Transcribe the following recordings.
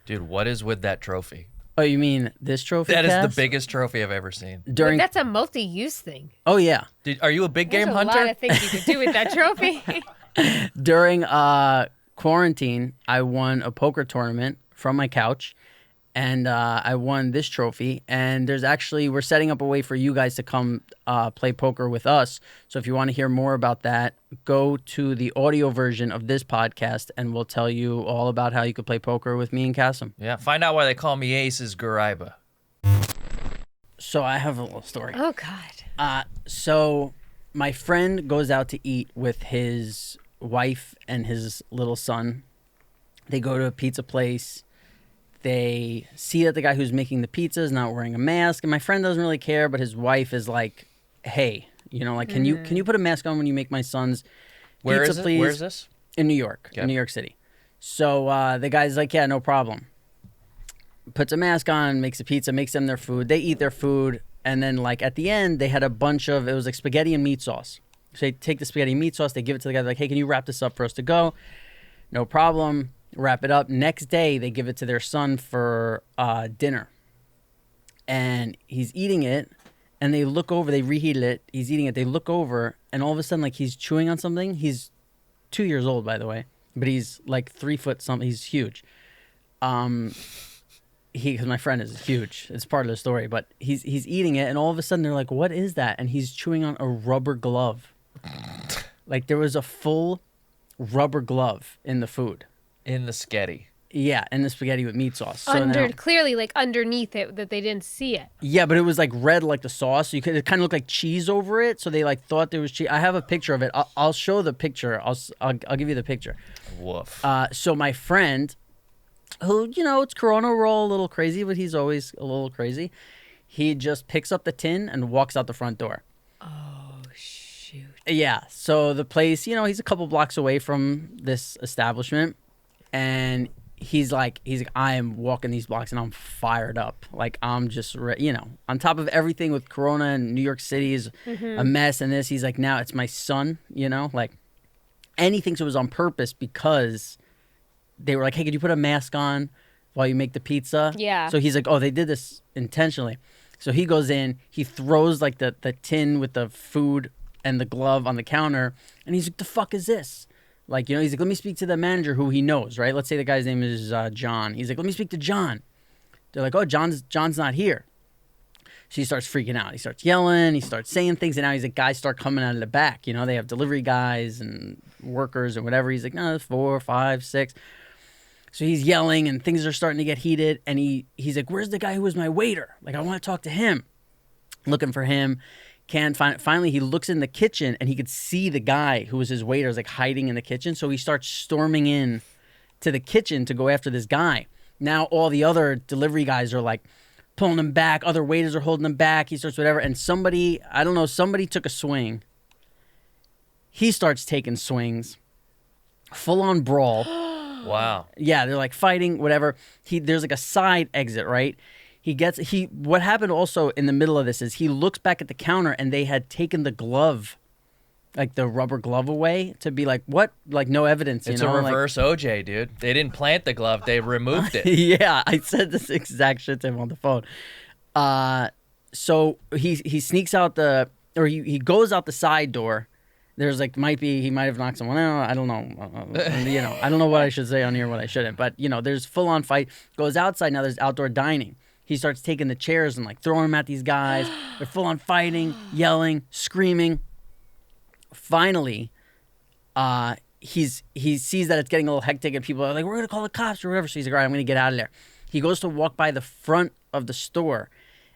Dude, what is with that trophy? Oh, you mean this trophy? That is Cass? the biggest trophy I've ever seen. But that's a multi-use thing. Oh yeah. Are you a big There's game a hunter? lot of things you could do with that trophy. During quarantine, I won a poker tournament from my couch, and I won this trophy. And we're setting up a way for you guys to come play poker with us. So if you want to hear more about that, go to the audio version of this podcast, and we'll tell you all about how you could play poker with me and Kasim. Yeah, find out why they call me Aces Garaiba. So I have a little story. Oh, God. So my friend goes out to eat with his wife and his little son. They go to a pizza place. They see that the guy who's making the pizza is not wearing a mask, and my friend doesn't really care, but his wife is like, "Hey, like, can you put a mask on when you make my son's pizza, please?" Where is this? In New York, Okay. in New York City. So the guy's like, "Yeah, no problem." Puts a mask on, makes a pizza, makes them their food. They eat their food, and then like at the end, they had a bunch of, it was like spaghetti and meat sauce. So they take the spaghetti and meat sauce, they give it to the guy, they're like, "Hey, can you wrap this up for us to go?" No problem. Wrap it up. Next day, they give it to their son for dinner. And he's eating it, and they look over, they reheated it, he's eating it, they look over, and all of a sudden, like, he's chewing on something. He's 2 years old, by the way, but he's like 3 foot something. He's huge. Because my friend is huge. It's part of the story, but he's eating it, and all of a sudden, they're like, "What is that?" And he's chewing on a rubber glove. Like, there was a full rubber glove in the food. In the sketty. Yeah, and the spaghetti with meat sauce. So Clearly, like underneath it, that they didn't see it. yeah, but it was like red, like the sauce. So it kind of looked like cheese over it. So they like thought there was cheese. I have a picture of it. I'll show the picture. I'll give you the picture. Woof. So my friend, who it's Corona, we're all a little crazy, but he's always a little crazy. He just picks up the tin and walks out the front door. Oh, shoot. Yeah. So the place, he's a couple blocks away from this establishment. And he's like, I am walking these blocks and I'm fired up. Like, I'm just, on top of everything with Corona and New York City is a mess and this. He's like, now it's my son, and he thinks it was on purpose because they were like, "Hey, could you put a mask on while you make the pizza?" Yeah. So he's like, "Oh, they did this intentionally." So he goes in, he throws like the tin with the food and the glove on the counter, and he's like, "The fuck is this?" Like, he's like, "Let me speak to the manager who he knows," right? Let's say the guy's name is John. He's like, "Let me speak to John." They're like, "Oh, John's not here." So he starts freaking out. He starts yelling. He starts saying things. And now he's like, guys start coming out of the back. They have delivery guys and workers and whatever. He's like, "No, it's 4, 5, 6. So he's yelling and things are starting to get heated. And he's like, "Where's the guy who was my waiter? Like, I want to talk to him." Looking for him. Can't find it. Finally, he looks in the kitchen and he could see the guy who was his waiter is like hiding in the kitchen. So he starts storming in to the kitchen to go after this guy. Now all the other delivery guys are like pulling him back. Other waiters are holding him back. He starts whatever. And somebody took a swing. He starts taking swings. Full on brawl. Wow. Yeah, they're like fighting, whatever. There's like a side exit, right? What happened also in the middle of this is he looks back at the counter and they had taken the glove, like the rubber glove away to be like, what? Like no evidence, It's a reverse OJ, dude. They didn't plant the glove, they removed it. Yeah, I said this exact shit to him on the phone. So he sneaks out he goes out the side door. There's like, he might have knocked someone out. I don't know. I don't know what I should say on here, what I shouldn't. But, there's full on fight. Goes outside. Now there's outdoor dining. He starts taking the chairs and like throwing them at these guys. They're full on fighting, yelling, screaming. Finally, he sees that it's getting a little hectic and people are like, "We're going to call the cops," or whatever. So he's like, "All right, I'm going to get out of there." He goes to walk by the front of the store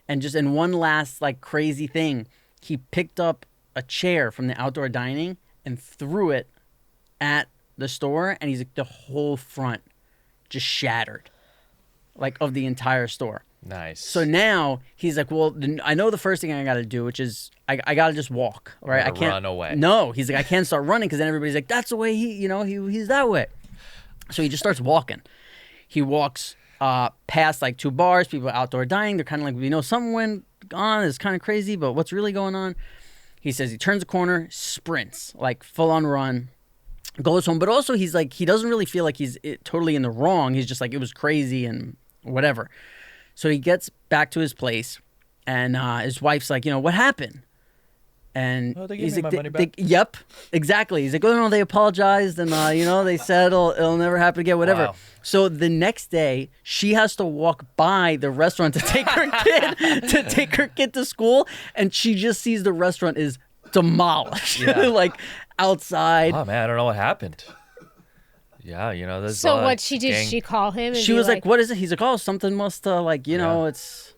and just in one last like crazy thing, he picked up a chair from the outdoor dining and threw it at the store. And he's like, the whole front just shattered, like of the entire store. Nice. So now he's like, well, I know the first thing I got to do, which is I got to just walk, right? I can't run away. No, he's like, I can't start running because then everybody's like, that's the way he's that way. So he just starts walking. He walks past like 2 bars, people are outdoor dining. They're kind of like, something went on. It's kind of crazy, but what's really going on? He says he turns a corner, sprints, like full on run, goes home. But also he's like, he doesn't really feel like he's totally in the wrong. He's just like, it was crazy and whatever. So he gets back to his place and his wife's like, what happened? And Oh, they gave he's me like, my money back? yep, exactly. He's like, oh no, they apologized and they said it'll never happen again, whatever. Wow. So the next day, she has to walk by the restaurant to take her kid to school, and she just sees the restaurant is demolished, Yeah. like outside. Oh man, I don't know what happened. Yeah, there's So what she did? She call him. And She be was like, "What is it?" He's like, "Oh, something must it's."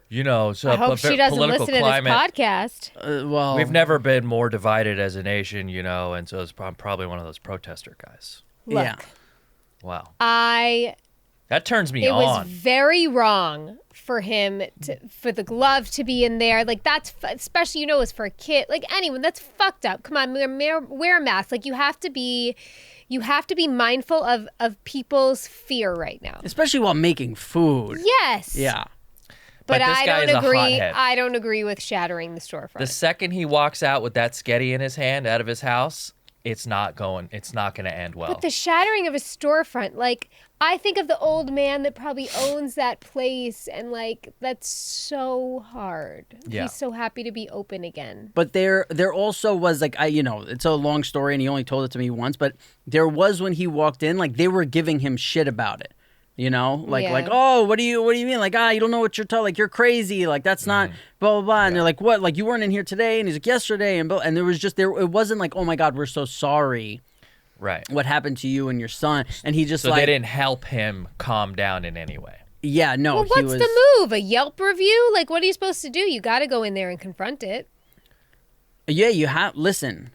So I hope she doesn't political listen climate. to this podcast. Well, We've never been more divided as a nation, and so I'm probably one of those protester guys. Look, yeah. Wow, that turns me was on. very wrong for him for the glove to be in there. Like that's especially it's for a kid. Like anyone, that's fucked up. Come on, wear a mask. Like you have to be mindful of people's fear right now. Especially while making food. Yes. Yeah. But But this I guy don't is a agree. hothead. I don't agree with shattering the storefront. The second he walks out with that sketty in his hand out of his house, it's not going to end well. But the shattering of a storefront, like I think of the old man that probably owns that place, and like that's so hard. Yeah. He's so happy to be open again. But there also was like it's a long story and he only told it to me once, but there was when he walked in, like they were giving him shit about it. Yeah. Oh, what do you mean? Like, you don't know what you're talking, like you're crazy, like that's not blah blah blah. And they're like, what? Like you weren't in here today? And he's like, yesterday, and there was just it wasn't like, oh my God, we're so sorry. Right. What happened to you and your son? And he just So they didn't help him calm down in any way. Yeah, no. Well, he what's was, the move? A Yelp review? Like, what are you supposed to do? You got to go in there and confront it. Yeah, you have. Listen,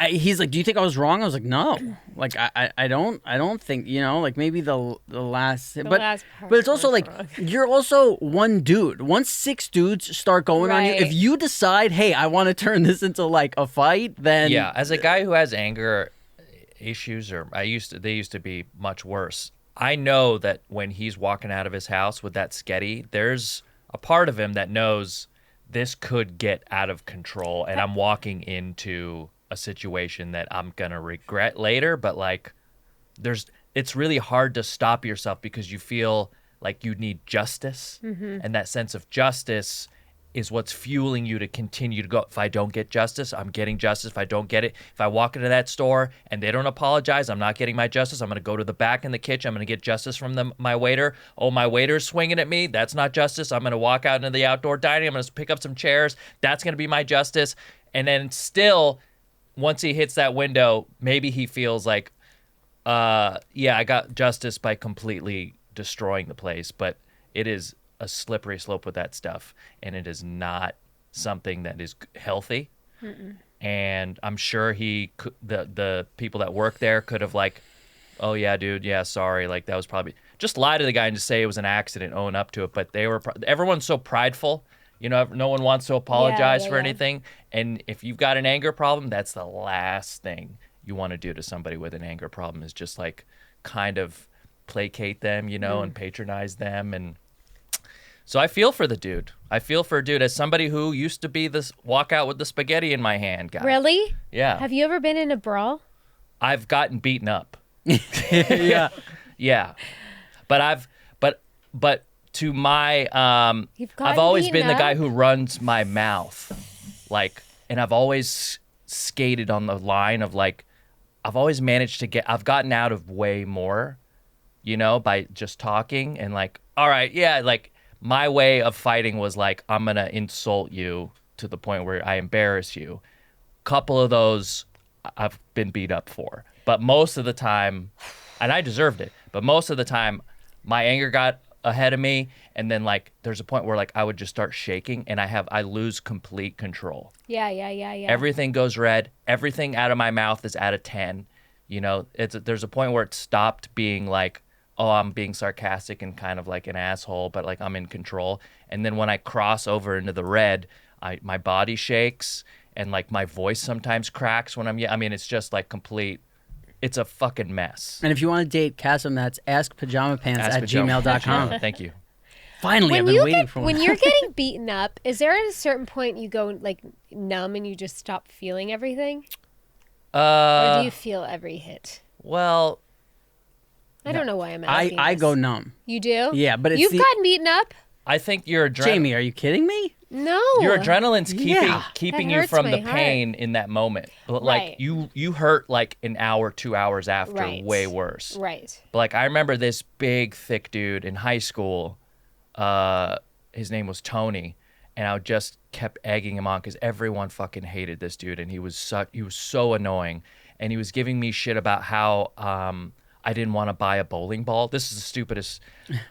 he's like, do you think I was wrong? I was like, no. Like, I don't think, like maybe the last, but last part but it's also was like, wrong. you're also one dude. Once 6 dudes start going on you, Right. if you decide, hey, I want to turn this into like a fight, then Yeah, as a guy who has anger issues, they used to be much worse. I know that when he's walking out of his house with that sketty, there's a part of him that knows this could get out of control, and I'm walking into a situation that I'm gonna regret later. But like, it's really hard to stop yourself because you feel like you need justice, and that sense of justice is what's fueling you to continue to go. If I don't get justice, I'm getting justice. If I don't get it, if I walk into that store and they don't apologize, I'm not getting my justice. I'm going to go to the back in the kitchen. I'm going to get justice from my waiter. Oh, my waiter's swinging at me. That's not justice. I'm going to walk out into the outdoor dining. I'm going to pick up some chairs. That's going to be my justice. And then still, once he hits that window, maybe he feels like, I got justice by completely destroying the place. But it is a slippery slope with that stuff, and it is not something that is healthy. And I'm sure the people that work there could have like, oh yeah, dude, yeah, sorry, like that was probably just lie to the guy and just say it was an accident, own up to it. But everyone's so prideful, no one wants to apologize for anything. And if you've got an anger problem, that's the last thing you want to do to somebody with an anger problem, is just like kind of placate them, and patronize them. And so I feel for the dude. As somebody who used to be this walk out with the spaghetti in my hand guy. Really? Yeah. Have you ever been in a brawl? I've gotten beaten up. yeah. Yeah. But to my You've gotten I've always beaten been the guy up? who runs my mouth. Like, and I've always skated on the line of like, I've always managed to I've gotten out of way more, by just talking and like, all right, yeah, like my way of fighting was like, I'm going to insult you to the point where I embarrass you. Couple of those I've been beat up for. But most of the time, and I deserved it, but most of the time my anger got ahead of me, and then like there's a point where like I would just start shaking and I lose complete control. Yeah. Everything goes red. Everything out of my mouth is out of 10. There's a point where it stopped being like, oh, I'm being sarcastic and kind of like an asshole, but like I'm in control. And then when I cross over into the red, my body shakes and like my voice sometimes cracks when it's just like complete. It's a fucking mess. And if you want to date Kasim, that's askpajamapants@gmail.com. Pajama. Thank you. Finally, I've been waiting for one. When you're getting beaten up, is there at a certain point you go like numb and you just stop feeling everything? Or do you feel every hit? Well, I don't know why I'm asking I this. go numb. You do? Yeah, but it's You've gotten beaten up? I think your Jamie, are you kidding me? No. Your adrenaline's keeping That you hurts from the my heart. pain in that moment. But like Right. you hurt like an hour, 2 hours after, Right. way worse. Right. But like I remember this big, thick dude in high school. His name was Tony, and I just kept egging him on because everyone fucking hated this dude, and he was so annoying, and he was giving me shit about how I didn't want to buy a bowling ball. This is the stupidest.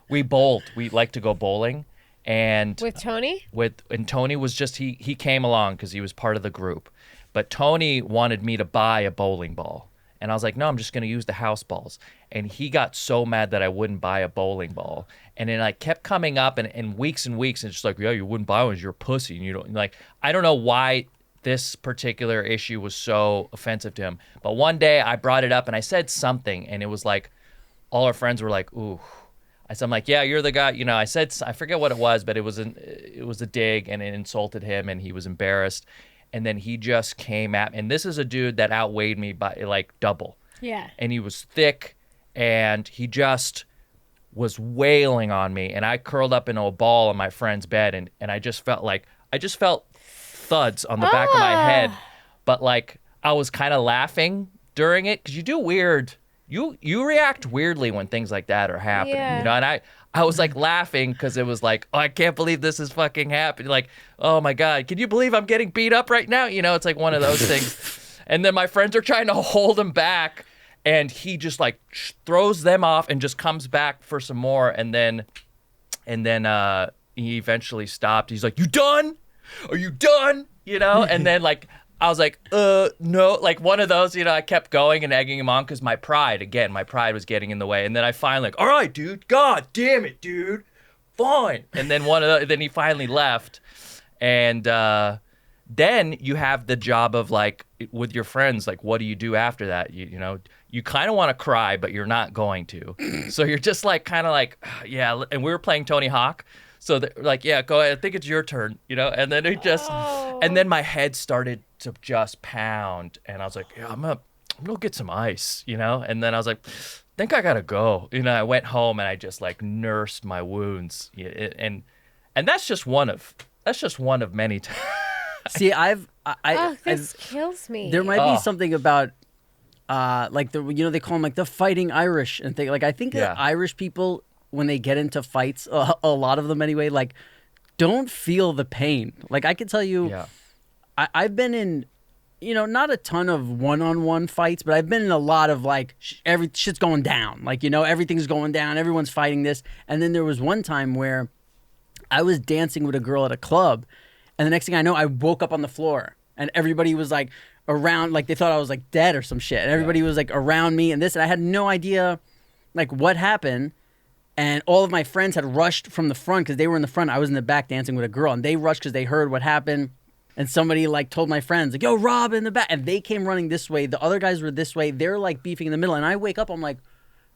We bowled. We like to go bowling, and With Tony? and Tony was just he came along because he was part of the group, but Tony wanted me to buy a bowling ball, and I was like, no, I'm just gonna use the house balls, and he got so mad that I wouldn't buy a bowling ball, and then I kept coming up and weeks and weeks, and just like, yeah, you wouldn't buy one, you're a pussy, and you don't like. I don't know why this particular issue was so offensive to him, but one day I brought it up and I said something, and it was like, all our friends were like, ooh. I'm like, yeah, you're the guy. You know, I forget what it was, but it was a dig, and it insulted him, and he was embarrassed. And then he just came at me. And this is a dude that outweighed me by like double. Yeah. And he was thick, and he just was wailing on me. And I curled up into a ball on my friend's bed, and I just felt thuds on the back of my head. But like I was kind of laughing during it because you do weird. You react weirdly when things like that are happening, you know, and I was like laughing because it was like, oh, I can't believe this is fucking happening. Like, oh my God, can you believe I'm getting beat up right now? You know, it's like one of those things. And then my friends are trying to hold him back, and he just like throws them off and just comes back for some more. And then he eventually stopped. He's like, you done? Are you done? You know, and then like, I was like, no, like one of those, you know, I kept going and egging him on because my pride was getting in the way. And then I finally like, all right, dude, God damn it, dude, fine. And then then he finally left. And then you have the job of like, with your friends, like, what do you do after that? You know, you kind of want to cry, but you're not going to. So you're just like, kind of like, yeah. And we were playing Tony Hawk. So like, yeah, go ahead. I think it's your turn, you know? And then and then my head started to just pound. And I was like, yeah, I'm gonna get some ice, you know? And then I was like, I think I gotta go. You know, I went home and I just like nursed my wounds. And that's just one of many times. See, This kills me. there might be something about like they call them like the fighting Irish and thing. Like I think that Irish people, when they get into fights, a lot of them anyway, like don't feel the pain. Like I can tell you, I've been in, you know, not a ton of one-on-one fights, but I've been in a lot of like every shit's going down. Like, you know, everything's going down. Everyone's fighting this. And then there was one time where I was dancing with a girl at a club, and the next thing I know, I woke up on the floor, and everybody was like around, like they thought I was like dead or some shit. And everybody was like around me and this, and I had no idea like what happened. And all of my friends had rushed from the front because they were in the front. I was in the back dancing with a girl, and they rushed because they heard what happened. And somebody like told my friends, like, yo, Rob in the back. And they came running this way. The other guys were this way. They're like beefing in the middle. And I wake up, I'm like,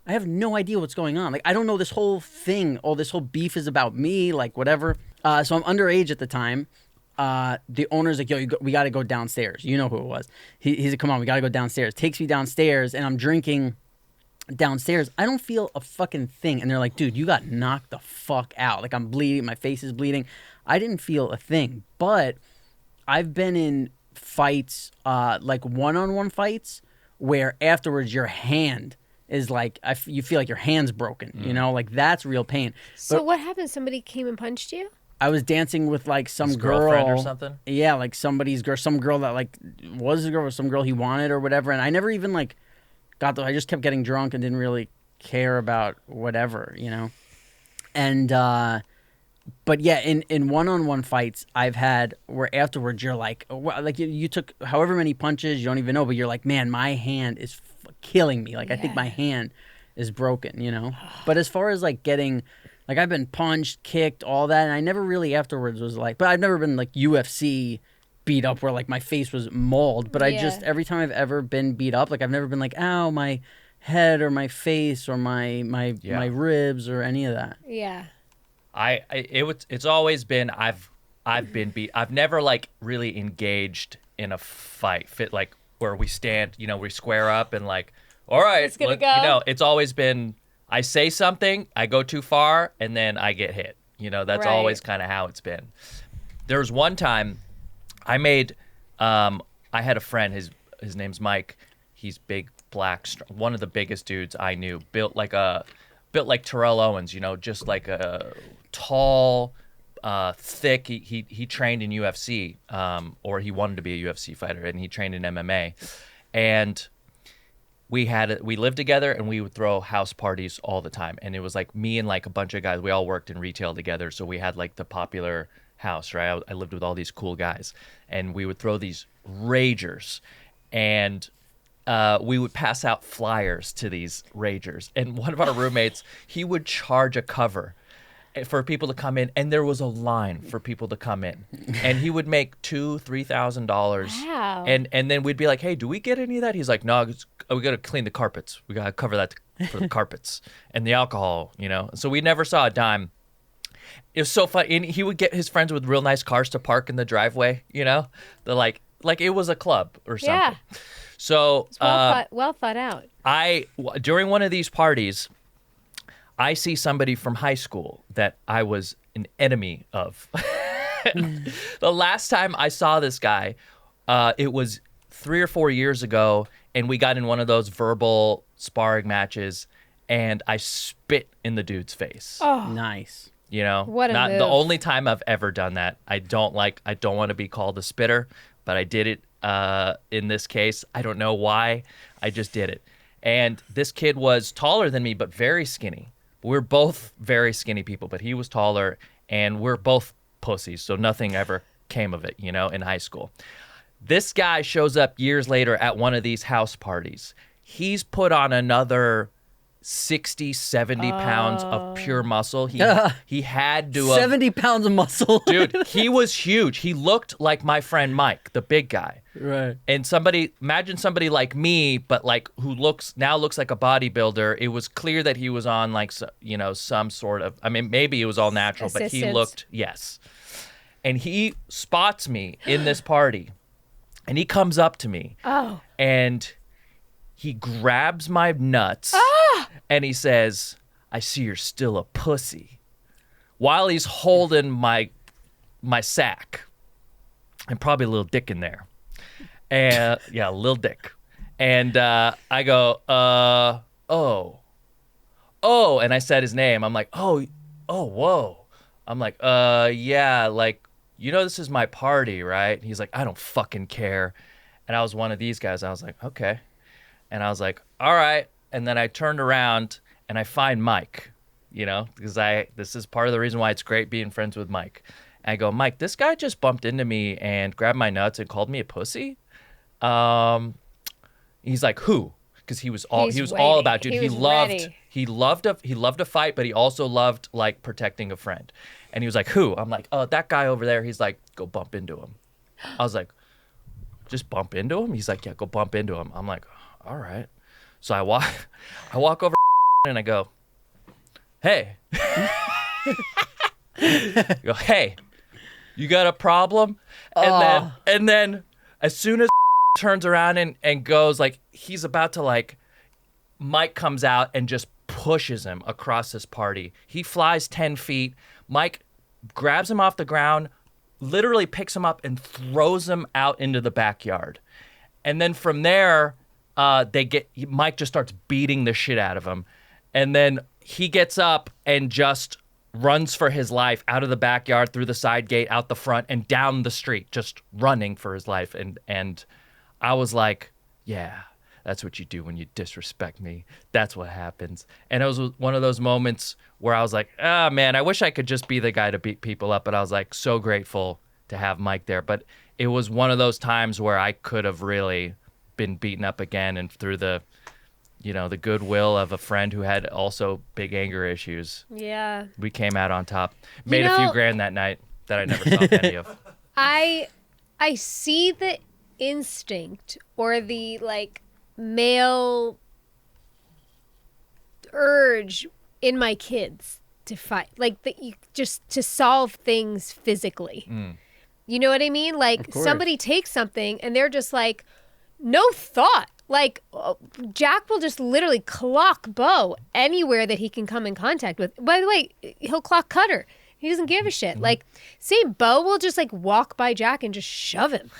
I have no idea what's going on. Like, I don't know this whole thing. All this whole beef is about me, like whatever. So I'm underage at the time. The owner's like, yo, we got to go downstairs. You know who it was. He's like, come on, we got to go downstairs. Takes me downstairs, and I'm drinking downstairs. I don't feel a fucking thing. And they're like, dude, you got knocked the fuck out. Like, I'm bleeding. My face is bleeding. I didn't feel a thing. But I've been in fights, like one-on-one fights, where afterwards your hand is like, you feel like your hand's broken, you know? Like, that's real pain. So but what happened? Somebody came and punched you? I was dancing with like some His girl girlfriend or something? Yeah, like somebody's girl, some girl that like was a girl or some girl he wanted or whatever. And I never even like I just kept getting drunk and didn't really care about whatever, you know? And, but yeah, in one-on-one fights I've had where afterwards you're like you took however many punches, you don't even know, but you're like, man, my hand is killing me. Like, I think my hand is broken, you know? But as far as like getting, like I've been punched, kicked, all that, and I never really afterwards was like, but I've never been like UFC beat up where like my face was mauled, but I just, every time I've ever been beat up, like I've never been like, ow, my head or my face or my ribs or any of that. Yeah. It's always been I've been beat. I've never like really engaged in a fight, like where we stand, we square up and like, all right, It's gonna go. it's always been, I say something, I go too far, and then I get hit. That's Right. always kind of how it's been. There was one time I made, I had a friend, his name's Mike. He's big, black, one of the biggest dudes I knew, built like Terrell Owens, just like a tall, thick. He trained in UFC, or he wanted to be a UFC fighter, and he trained in MMA. And we lived together, and we would throw house parties all the time. And it was like me and like a bunch of guys. We all worked in retail together, so we had like the popular house, right? I lived with all these cool guys, and we would throw these ragers, and we would pass out flyers to these ragers. And one of our roommates, he would charge a cover for people to come in, and there was a line for people to come in, and he would make $2,000-$3,000. Wow. And then we'd be like, hey, do we get any of that? He's like, no, we got to clean the carpets. We got to cover that for the carpets and the alcohol, So we never saw a dime. It was so fun. And he would get his friends with real nice cars to park in the driveway, They're like it was a club or something. Yeah. So It's well thought out. during one of these parties, I see somebody from high school that I was an enemy of. The last time I saw this guy, it was 3 or 4 years ago, and we got in one of those verbal sparring matches, and I spit in the dude's face. Oh, Nice. What a Not move. the only time I've ever done that. I don't want to be called a spitter, but I did it in this case. I don't know why. I just did it. And this kid was taller than me, but very skinny. We're both very skinny people, but he was taller, and we're both pussies, so nothing ever came of it, in high school. This guy shows up years later at one of these house parties. He's put on another 60, 70 pounds of pure muscle. He had to have... 70 pounds of muscle. Dude, he was huge. He looked like my friend Mike, the big guy. Right. And imagine somebody like me, but like who looks like a bodybuilder. It was clear that he was on like, some sort of, maybe it was all natural, but he Assistance. looked, yes. And he spots me in this party, and he comes up to me. Oh. And he grabs my nuts and he says, I see you're still a pussy, while he's holding my sack, and probably a little dick in there. And yeah, a little dick. And I go, oh. And I said his name. I'm like, oh, whoa. I'm like, yeah, like, this is my party, right? He's like, I don't fucking care. And I was one of these guys. I was like, okay. And I was like, all right. And then I turned around and I find Mike, because this is part of the reason why it's great being friends with Mike. And I go, Mike, this guy just bumped into me and grabbed my nuts and called me a pussy. He's like, who? Because he was all about, dude. He loved a fight, but he also loved like protecting a friend. And he was like, who? I'm like, oh, that guy over there. He's like, go bump into him. I was like, just bump into him? He's like, yeah, go bump into him. I'm like, all right. So I walk over and I go, hey. I go, hey, you got a problem? And then as soon as turns around and goes, like, he's about to, like, Mike comes out and just pushes him across this party. He flies 10 feet. Mike grabs him off the ground, literally picks him up and throws him out into the backyard. And then from there, Mike just starts beating the shit out of him. And then he gets up and just runs for his life out of the backyard, through the side gate, out the front, and down the street, just running for his life. And I was like, yeah, that's what you do when you disrespect me. That's what happens. And it was one of those moments where I was like, ah, man, I wish I could just be the guy to beat people up. But I was like so grateful to have Mike there. But it was one of those times where I could have really been beaten up again, and through the the goodwill of a friend who had also big anger issues. Yeah. We came out on top. Made a few grand that night that I never saw any of. I see the instinct or the like male urge in my kids to fight, like just to solve things physically. You know what I mean? Like somebody takes something and they're just like, no thought. Like, Jack will just literally clock Bo anywhere that he can come in contact with. By the way, he'll clock Cutter. He doesn't give a shit. Like, see, Bo will just like walk by Jack and just shove him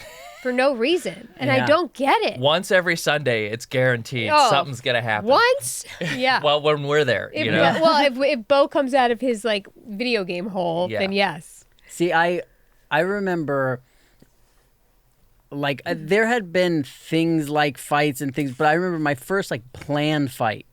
for no reason. And I don't get it. Once every Sunday, it's guaranteed something's going to happen. Once? Yeah. Well, when we're there, you know? Yeah, well, if Bo comes out of his like video game hole, then yes. See, I remember... Like, there had been things like fights and things, but I remember my first, like, planned fight.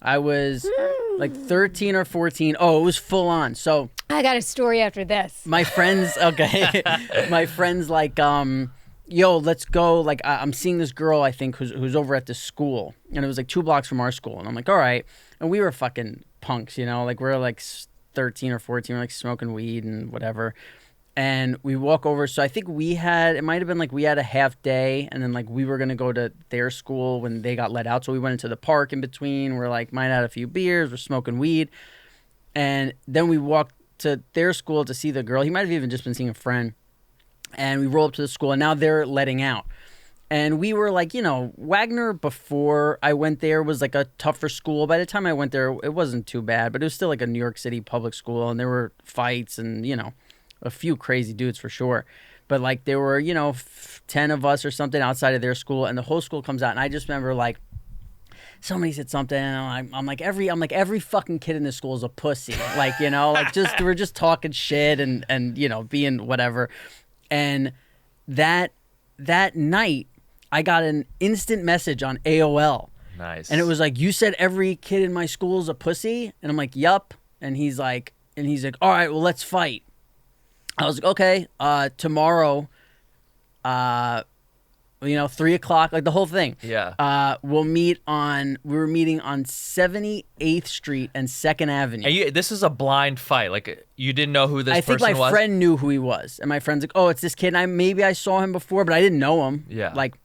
I was, like, 13 or 14. Oh, it was full on. So... I got a story after this. My friends, okay. My friends, like, yo, let's go. Like, I'm seeing this girl, I think, who's over at this school. And it was, like, 2 blocks from our school. And I'm like, all right. And we were fucking punks, you know? Like, we're, like, 13 or 14. We're, like, smoking weed and whatever. And we walk over. So I think it might have been like we had a half day and then like we were going to go to their school when they got let out. So we went into the park in between. We're like, might have a few beers. We're smoking weed. And then we walked to their school to see the girl. He might have even just been seeing a friend. And we roll up to the school and now they're letting out. And we were like, you know, Wagner before I went there was like a tougher school. By the time I went there, it wasn't too bad. But it was still like a New York City public school. And there were fights and, you know, a few crazy dudes for sure. But like there were, you know, 10 of us or something outside of their school and the whole school comes out. And I just remember like somebody said something and I'm like every fucking kid in this school is a pussy. Like, you know, like just we're just talking shit and you know, being whatever. And that night I got an instant message on AOL. Nice. And it was like, you said every kid in my school is a pussy? And I'm like, yup. And he's like, all right, well, let's fight. I was like, okay, tomorrow, 3 o'clock, like the whole thing. Yeah. We were meeting on 78th Street and 2nd Avenue. And this is a blind fight. Like, you didn't know who this person was? I think my friend knew who he was. And my friend's like, oh, it's this kid. And maybe I saw him before, but I didn't know him. Yeah. Like,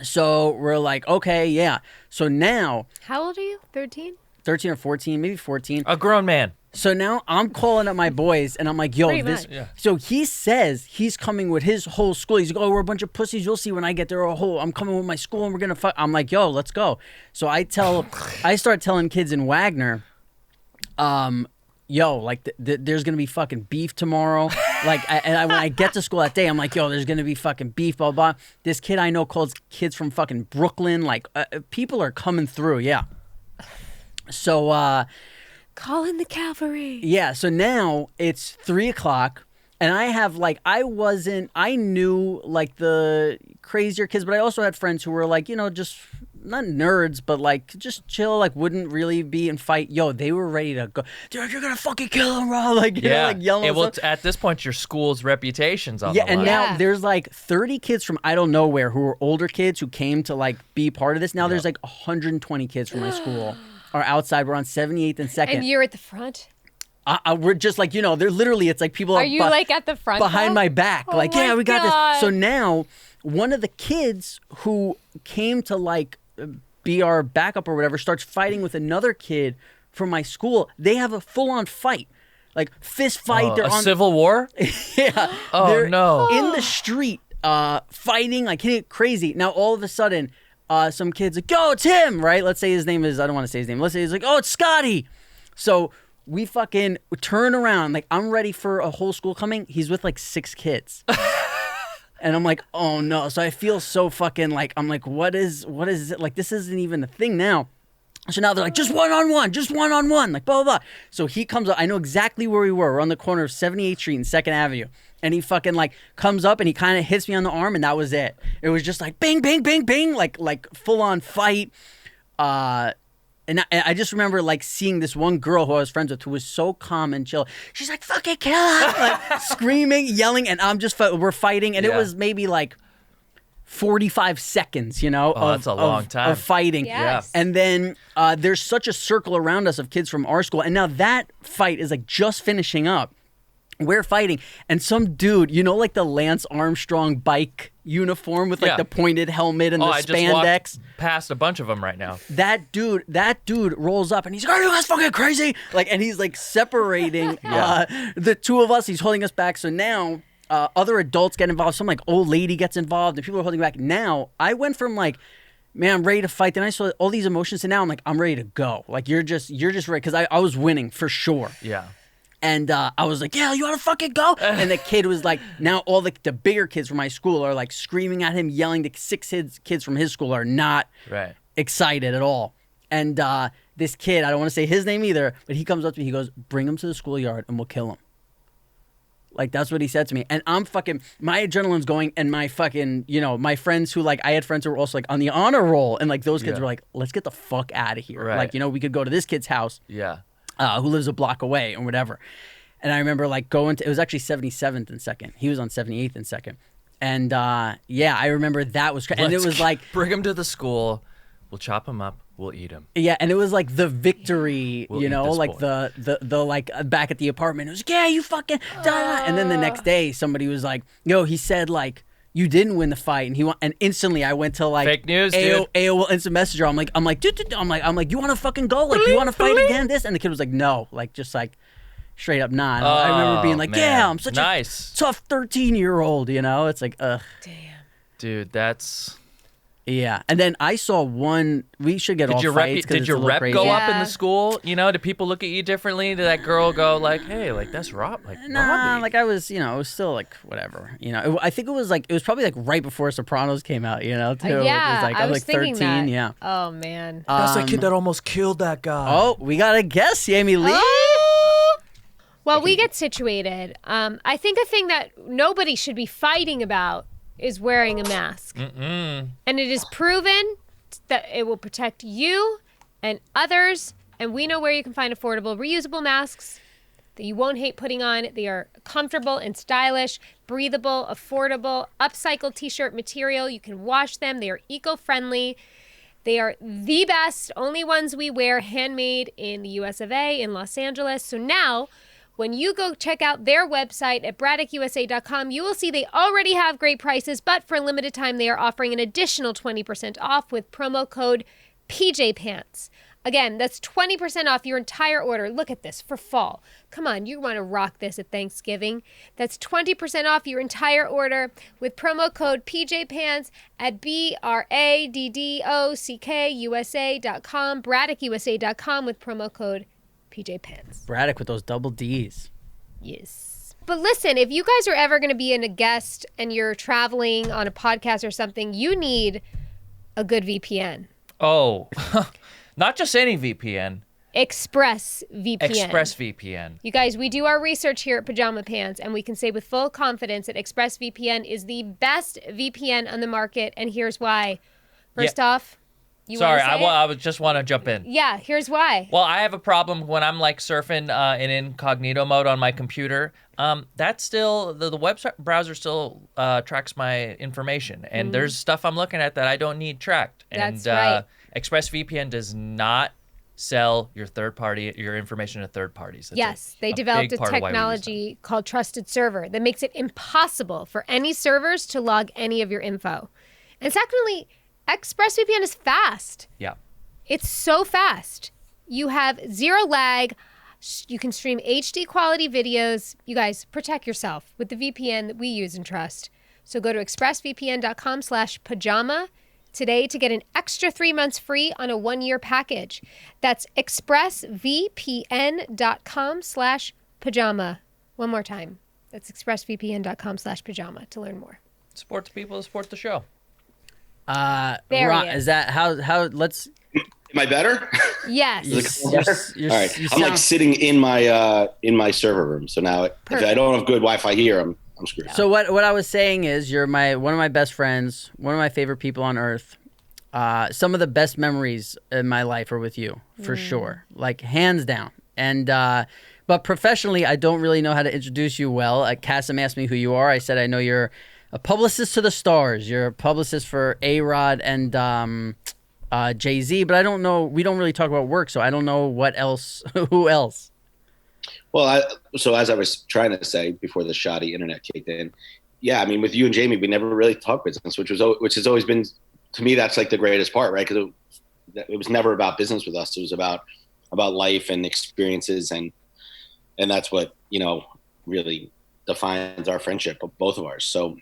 so we're like, okay, yeah. So now. How old are you? 13? 13 or 14, maybe 14. A grown man. So now I'm calling up my boys, and I'm like, yo, this... Yeah. So he says he's coming with his whole school. He's like, oh, we're a bunch of pussies. You'll see when I get there. I'm coming with my school, and we're going to fuck... I'm like, yo, let's go. So I start telling kids in Wagner, yo, like, there's going to be fucking beef tomorrow. Like, when I get to school that day, I'm like, yo, there's going to be fucking beef, blah, blah. This kid I know calls kids from fucking Brooklyn. Like, people are coming through, yeah. So, Call in the cavalry. yeah, so now it's 3 o'clock, and I have, like, I knew, like, the crazier kids, but I also had friends who were, like, you know, just, not nerds, but, like, just chill, like, wouldn't really be in fight. Yo, they were ready to go, dude, you're gonna fucking kill him, bro. Like, you know, like, yelling. Well, at this point, your school's reputation's on the line. And now there's, like, 30 kids from I don't know where who were older kids who came to, like, be part of this. Now there's, like, 120 kids from my school. Are outside. We're on 78th and 2nd. And you're at the front? We're just like, you know, they're literally, it's like people are you like at the front behind though? my back. Oh like, my yeah, we got God. this. So now one of the kids who came to like be our backup or whatever starts fighting with another kid from my school. They have a full on fight. Like fist fight. They're on civil war? Yeah. Oh, no. In the street fighting, like hitting it crazy. Now all of a sudden some kid's like, yo, it's him, right? Let's say his name is, I don't want to say his name. Let's say he's like, oh, it's Scotty. So we fucking turn around. Like, I'm ready for a whole school coming. He's with like 6 kids. And I'm like, oh no. So I feel so fucking like, I'm like, what is it? Like, this isn't even a thing now. So now they're like, just one-on-one. Like, blah, blah, blah. So he comes up. I know exactly where we were. We're on the corner of 78th Street and 2nd Avenue. And he fucking, like, comes up and he kind of hits me on the arm, and that was it. It was just like, bing, bing, bing, bing, like full-on fight. And I just remember, like, seeing this one girl who I was friends with who was so calm and chill. She's like, fucking kill him! Like, screaming, yelling, and I'm just, we're fighting. And it was maybe, like, 45 seconds, you know, that's a long time. Of fighting. Yes. And then there's such a circle around us of kids from our school. And now that fight is, like, just finishing up. We're fighting, and some dude, you know, like the Lance Armstrong bike uniform with like the pointed helmet and the I spandex. Just walked past a bunch of them right now. That dude rolls up and he's like, "Are you guys fucking crazy?" Like, and he's like separating the 2 of us. He's holding us back. So now other adults get involved. Some like old lady gets involved, and people are holding back. Now I went from like, man, I'm ready to fight. Then I saw all these emotions, and now I'm like, I'm ready to go. Like you're just ready because I was winning for sure. Yeah. And I was like, yeah, you want to fucking go? And the kid was like, now all the bigger kids from my school are like screaming at him, yelling. The 6 kids from his school are not excited at all. And this kid, I don't want to say his name either, but he comes up to me. He goes, bring him to the schoolyard and we'll kill him. Like, that's what he said to me. And I'm fucking, my adrenaline's going, and my fucking, you know, my friends who, like, I had friends who were also, like, on the honor roll. And, like, those kids were like, let's get the fuck out of here. Right. Like, you know, we could go to this kid's house. Yeah. Who lives a block away or whatever. And I remember like going to, it was actually 77th and 2nd. He was on 78th and 2nd. And yeah, I remember that was crazy. And it was like, bring him to the school. We'll chop him up. We'll eat him. Yeah, and it was like the victory, We'll you know, like boy. the like back at the apartment. It was like, yeah, you fucking die. And then the next day somebody was like, yo, he said like, you didn't win the fight, and instantly I went to like fake news, dude. AOL Instant Messenger. I'm like, dude, I'm like, you want to fucking go? Like, you want to fight again? This, and the kid was like, no, like just like straight up not. I remember being like, man. yeah, I'm such nice. a tough 13-year-old, you know? It's like, ugh. Damn. Dude, that's. Yeah, and then I saw one. We should get all fights. Did your rep go up in the school? You know, did people look at you differently? Did that girl go like, "Hey, like that's Rob"? Like, nah, Robbie. like I was, you know, it was still like whatever. You know, I think it was probably like right before Sopranos came out. You know, too. Yeah, I was like thinking 13. that. Yeah. Oh man. That's the kid that almost killed that guy. Oh, we got a guess, Jamie-Lynn. Well, we get situated. I think a thing that nobody should be fighting about is wearing a mask. And it is proven that it will protect you and others. And we know where you can find affordable, reusable masks that you won't hate putting on. They are comfortable and stylish, breathable, affordable, upcycled t-shirt material. You can wash them. They are eco-friendly. They are the best, only ones we wear, handmade in the US of A, in Los Angeles. So now, when you go check out their website at braddock.usa.com, you will see they already have great prices, but for a limited time, they are offering an additional 20% off with promo code PJPants. Again, that's 20% off your entire order. Look at this for fall. Come on, you want to rock this at Thanksgiving. That's 20% off your entire order with promo code PJPants at BRADDOCKUSA.com, BraddockUSA.com with promo code PJPants. Braddock with those double D's. Yes. But listen, if you guys are ever going to be in a guest and you're traveling on a podcast or something, you need a good VPN. Oh, not just any VPN. ExpressVPN. ExpressVPN. You guys, we do our research here at Pajama Pants, and we can say with full confidence that ExpressVPN is the best VPN on the market, and here's why. First off, sorry, I would just want to jump in. Yeah, here's why. Well, I have a problem when I'm like surfing in incognito mode on my computer. That's still the web browser still tracks my information, and there's stuff I'm looking at that I don't need tracked. That's and right. ExpressVPN does not sell your information to third parties. Yes, they developed a technology called Trusted Server that makes it impossible for any servers to log any of your info. And secondly, ExpressVPN is fast. Yeah. It's so fast. You have zero lag. You can stream HD quality videos. You guys, protect yourself with the VPN that we use and trust. So go to expressvpn.com/pajama today to get an extra 3 months free on a 1-year package. That's expressvpn.com/pajama. One more time. That's expressvpn.com/pajama to learn more. Support the people, support the show. There Ron, he is. is that how let's Am I better? Yes. All right. I'm like sitting in my server room. So now if I don't have good Wi-Fi here, I'm screwed. So what I was saying is you're one of my best friends, one of my favorite people on earth. Some of the best memories in my life are with you, for sure. Like hands down. And but professionally, I don't really know how to introduce you well. Cassim asked me who you are. I said I know you're a publicist to the stars. You're a publicist for A-Rod and Jay-Z, but I don't know. We don't really talk about work, so I don't know what else. Who else? Well, so as I was trying to say before the shoddy internet kicked in, yeah, I mean, with you and Jamie, we never really talked business, which has always been, to me, that's like the greatest part, right? Because it was never about business with us. It was about life and experiences, and that's what really defines our friendship, both of ours. So,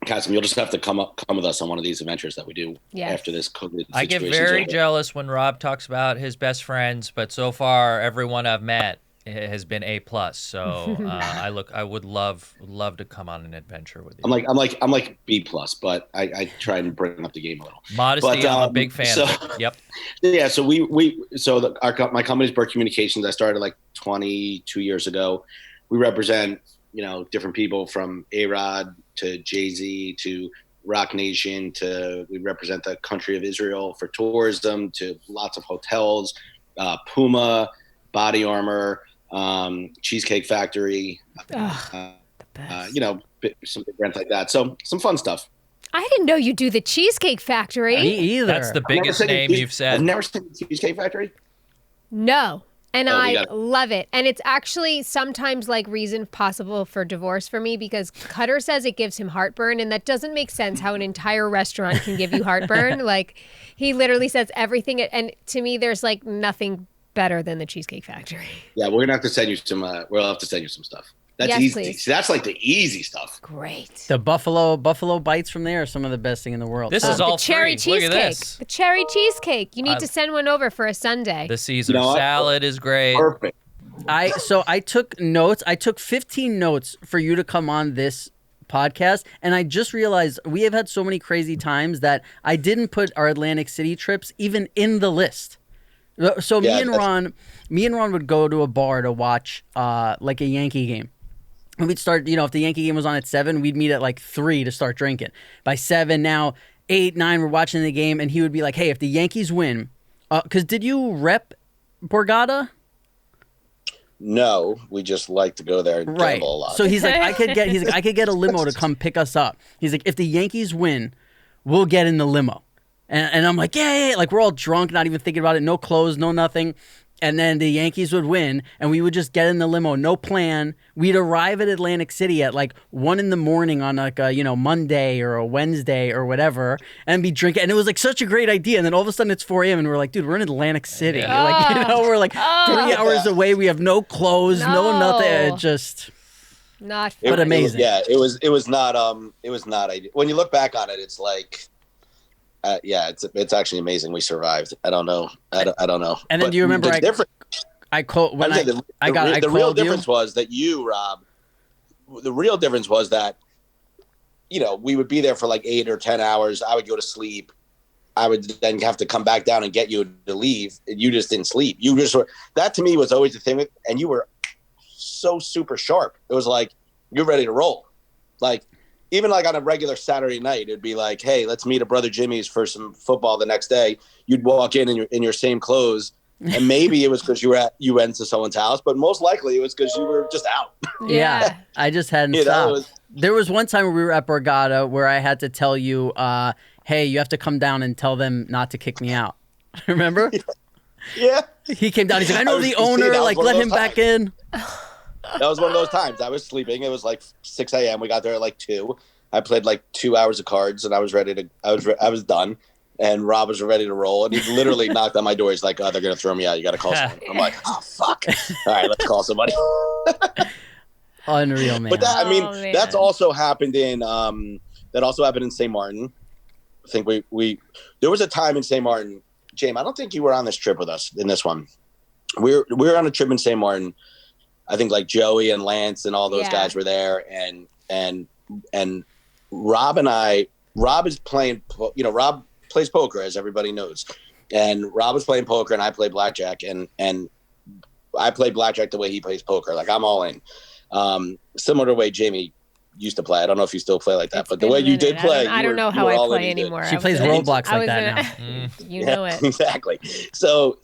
Kasim, you'll just have to come with us on one of these adventures that we do after this COVID situation. I get very jealous when Rob talks about his best friends, but so far everyone I've met has been A+. So I would love to come on an adventure with you. I'm like B+, but I try and bring up the game a little. Modesty, I'm a big fan of it. Yep. Yeah. So my company's Burke Communications. I started like 22 years ago. We represent, different people from A-Rod to Jay-Z to Rock Nation to we represent the country of Israel for tourism to lots of hotels, Puma, Body Armor, Cheesecake Factory, some big brands like that. So some fun stuff. I didn't know you do the Cheesecake Factory. Me either. That's the biggest name you've said. I've never seen the Cheesecake Factory. No. And I love it. And it's actually sometimes like reason possible for divorce for me because Cutter says it gives him heartburn. And that doesn't make sense how an entire restaurant can give you heartburn. Like he literally says everything. And to me, there's like nothing better than the Cheesecake Factory. Yeah, we're going to have to send you some, we'll have to send you some stuff. That's easy. Please. That's like the easy stuff. Great. The buffalo bites from there are some of the best thing in the world. This is all the cherry free. Cheesecake. Look at this. The cherry cheesecake. You need to send one over for a Sunday. The Caesar salad is great. Perfect. I took notes. I took 15 notes for you to come on this podcast, and I just realized we have had so many crazy times that I didn't put our Atlantic City trips even in the list. So me and Ron would go to a bar to watch like a Yankee game. And we'd start, if the Yankee game was on at 7, we'd meet at like 3 to start drinking. By 7, now 8, 9, we're watching the game, and he would be like, "Hey, if the Yankees win," because did you rep Borgata? No, we just like to go there and gamble a lot. So he's like, I could get a limo to come pick us up. He's like, if the Yankees win, we'll get in the limo. And I'm like, yeah. Like we're all drunk, not even thinking about it. No clothes, no nothing. And then the Yankees would win, and we would just get in the limo, no plan. We'd arrive at Atlantic City at like 1 a.m. on like a Monday or a Wednesday or whatever, and be drinking. And it was like such a great idea. And then all of a sudden it's 4 a.m. and we're like, dude, we're in Atlantic City. Yeah. We're like 3 hours away. We have no clothes, no nothing. It just not. But amazing. It was not ideal. When you look back on it, it's like. It's actually amazing we survived. I don't know. I don't know. And then do you remember the real difference was that you, Rob, the real difference was that, we would be there for like 8 or 10 hours. I would go to sleep. I would then have to come back down and get you to leave. And you just didn't sleep. That to me was always the thing. And you were so super sharp. It was like, you're ready to roll. Like, even like on a regular Saturday night, it'd be like, hey, let's meet at Brother Jimmy's for some football the next day. You'd walk in your same clothes. And maybe it was because you went to someone's house, but most likely it was because you were just out. Yeah. I just hadn't stopped. There was one time where we were at Borgata where I had to tell you, hey, you have to come down and tell them not to kick me out. Remember? Yeah. He came down. He's like, I know the owner. Like, let him back in. That was one of those times. I was sleeping. It was like 6 a.m. We got there at like 2. I played like 2 hours of cards, and I was ready to. I was done, and Rob was ready to roll. And he literally knocked on my door. He's like, "Oh, they're gonna throw me out. You got to call someone." I'm like, "Oh fuck! All right, let's call somebody." Unreal, man. But that's also happened in St. Martin. I think there was a time in St. Martin. James, I don't think you were on this trip with us in this one. We were on a trip in St. Martin. I think like Joey and Lance and all those guys were there, and Rob is playing. Rob plays poker, as everybody knows, and Rob was playing poker, and I play blackjack, and I play blackjack the way he plays poker. Like I'm all in, similar to the way Jamie used to play. I don't know if you still play like that, but the way you did play, I don't know how I play anymore. She plays Roblox like that now. You know it exactly. So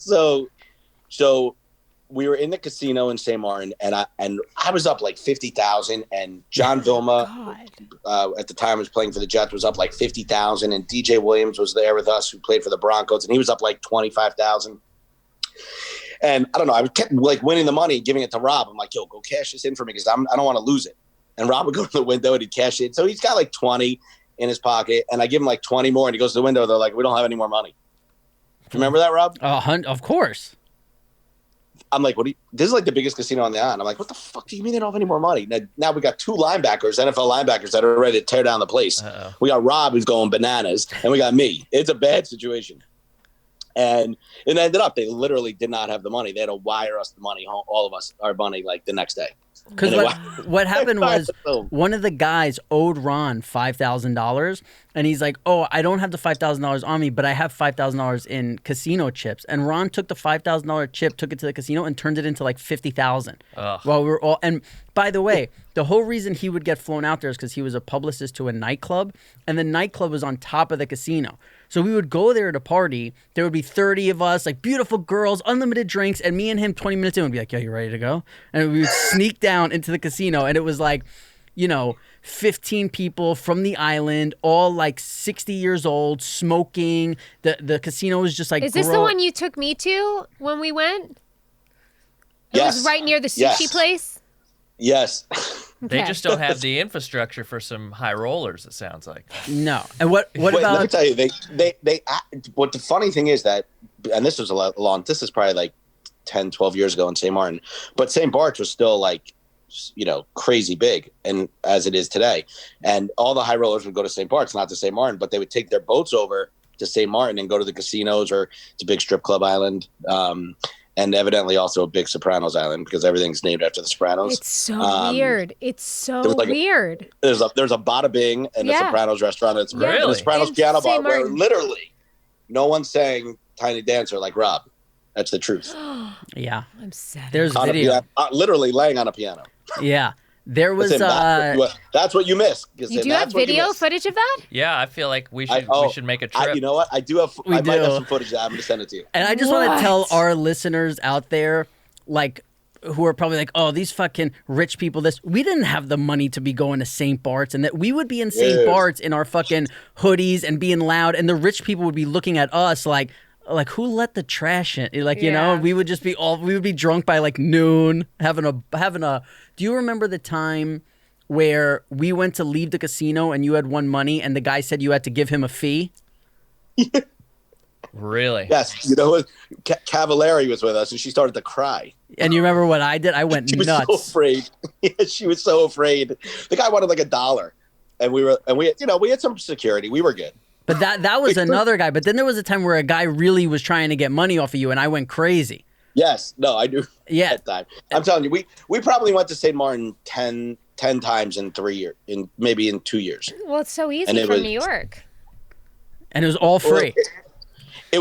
we were in the casino in St. Martin, and I was up like 50,000, and John Vilma at the time was playing for the Jets, was up like 50,000, and DJ Williams was there with us, who played for the Broncos, and he was up like 25,000. And I don't know, I kept like winning the money, giving it to Rob. I'm like, yo, go cash this in for me because I don't want to lose it. And Rob would go to the window and he'd cash it. So he's got like 20 in his pocket, and I give him like 20 more, and he goes to the window. They're like, we don't have any more money. Do you remember that, Rob? Of course. I'm like, this is like the biggest casino on the island. I'm like, what the fuck do you mean they don't have any more money? Now we got 2 linebackers, NFL linebackers that are ready to tear down the place. Uh-oh. We got Rob who's going bananas, and we got me. It's a bad situation. And it ended up, they literally did not have the money. They had to wire us the money, all of us, our money, like the next day. Because what happened was one of the guys owed Ron $5,000, and he's like, "Oh, I don't have the $5,000 on me, but I have $5,000 in casino chips." And Ron took the $5,000 chip, took it to the casino, and turned it into like $50,000. While we were all, and by the way, the whole reason he would get flown out there is because he was a publicist to a nightclub, and the nightclub was on top of the casino. So we would go there to party. There would be 30 of us, like beautiful girls, unlimited drinks, and me and him 20 minutes in would be like, "Yo, you ready to go?" And we would sneak down into the casino, and it was like, 15 people from the island, all like 60 years old, smoking. The casino was just like. Is this the one you took me to when we went? It Yes. was right near the sushi place. Yes. They Okay. just don't have the infrastructure for some high rollers, it sounds like. No. And what Wait, about? let me tell you, they what the funny thing is that, and this was this is probably like 10, 12 years ago in St. Martin, but St. Bart's was still like, crazy big, and as it is today. And all the high rollers would go to St. Bart's, not to St. Martin, but they would take their boats over to St. Martin and go to the casinos, or it's a big strip club island. And evidently also a big Sopranos island, because everything's named after the Sopranos. It's so weird. It's so weird. There's a Bada Bing and a Sopranos restaurant. It's Really? and the Sopranos In piano bar St. where Martin. literally no one's saying Tiny Dancer like Rob. That's the truth. Yeah. I'm sad. There's On a video. piano, literally laying on a piano. Yeah. There was. Listen, that's what you miss. You do have video footage of that? Yeah, I feel like we should make a I, trip. you know what? I do have. We I might have do. some footage. I'm going to send it to you. And I just want What? to tell our listeners out there, like, who are probably like, "Oh, these fucking rich people." We didn't have the money to be going to St. Bart's, and that we would be in St. Yes. Bart's in our fucking hoodies and being loud, and the rich people would be looking at us like who let the trash in? Like, Yeah. we would just be we would be drunk by like noon, having a. Do you remember the time where we went to leave the casino and you had won money, and the guy said you had to give him a fee? Really? Yes, Cavallari was with us, and she started to cry. And you remember what I did? I went She was nuts. so afraid. Yeah, she was so afraid. The guy wanted like $1, and we had some security. We were good. But that was another guy. But then there was a time where a guy really was trying to get money off of you, and I went crazy. Yes, no, I do. Yeah. That time, I'm telling you, we probably went to St. Martin 10 times in 3 years, maybe in 2 years. Well, it's so easy And it from was- New York. And it was all free. It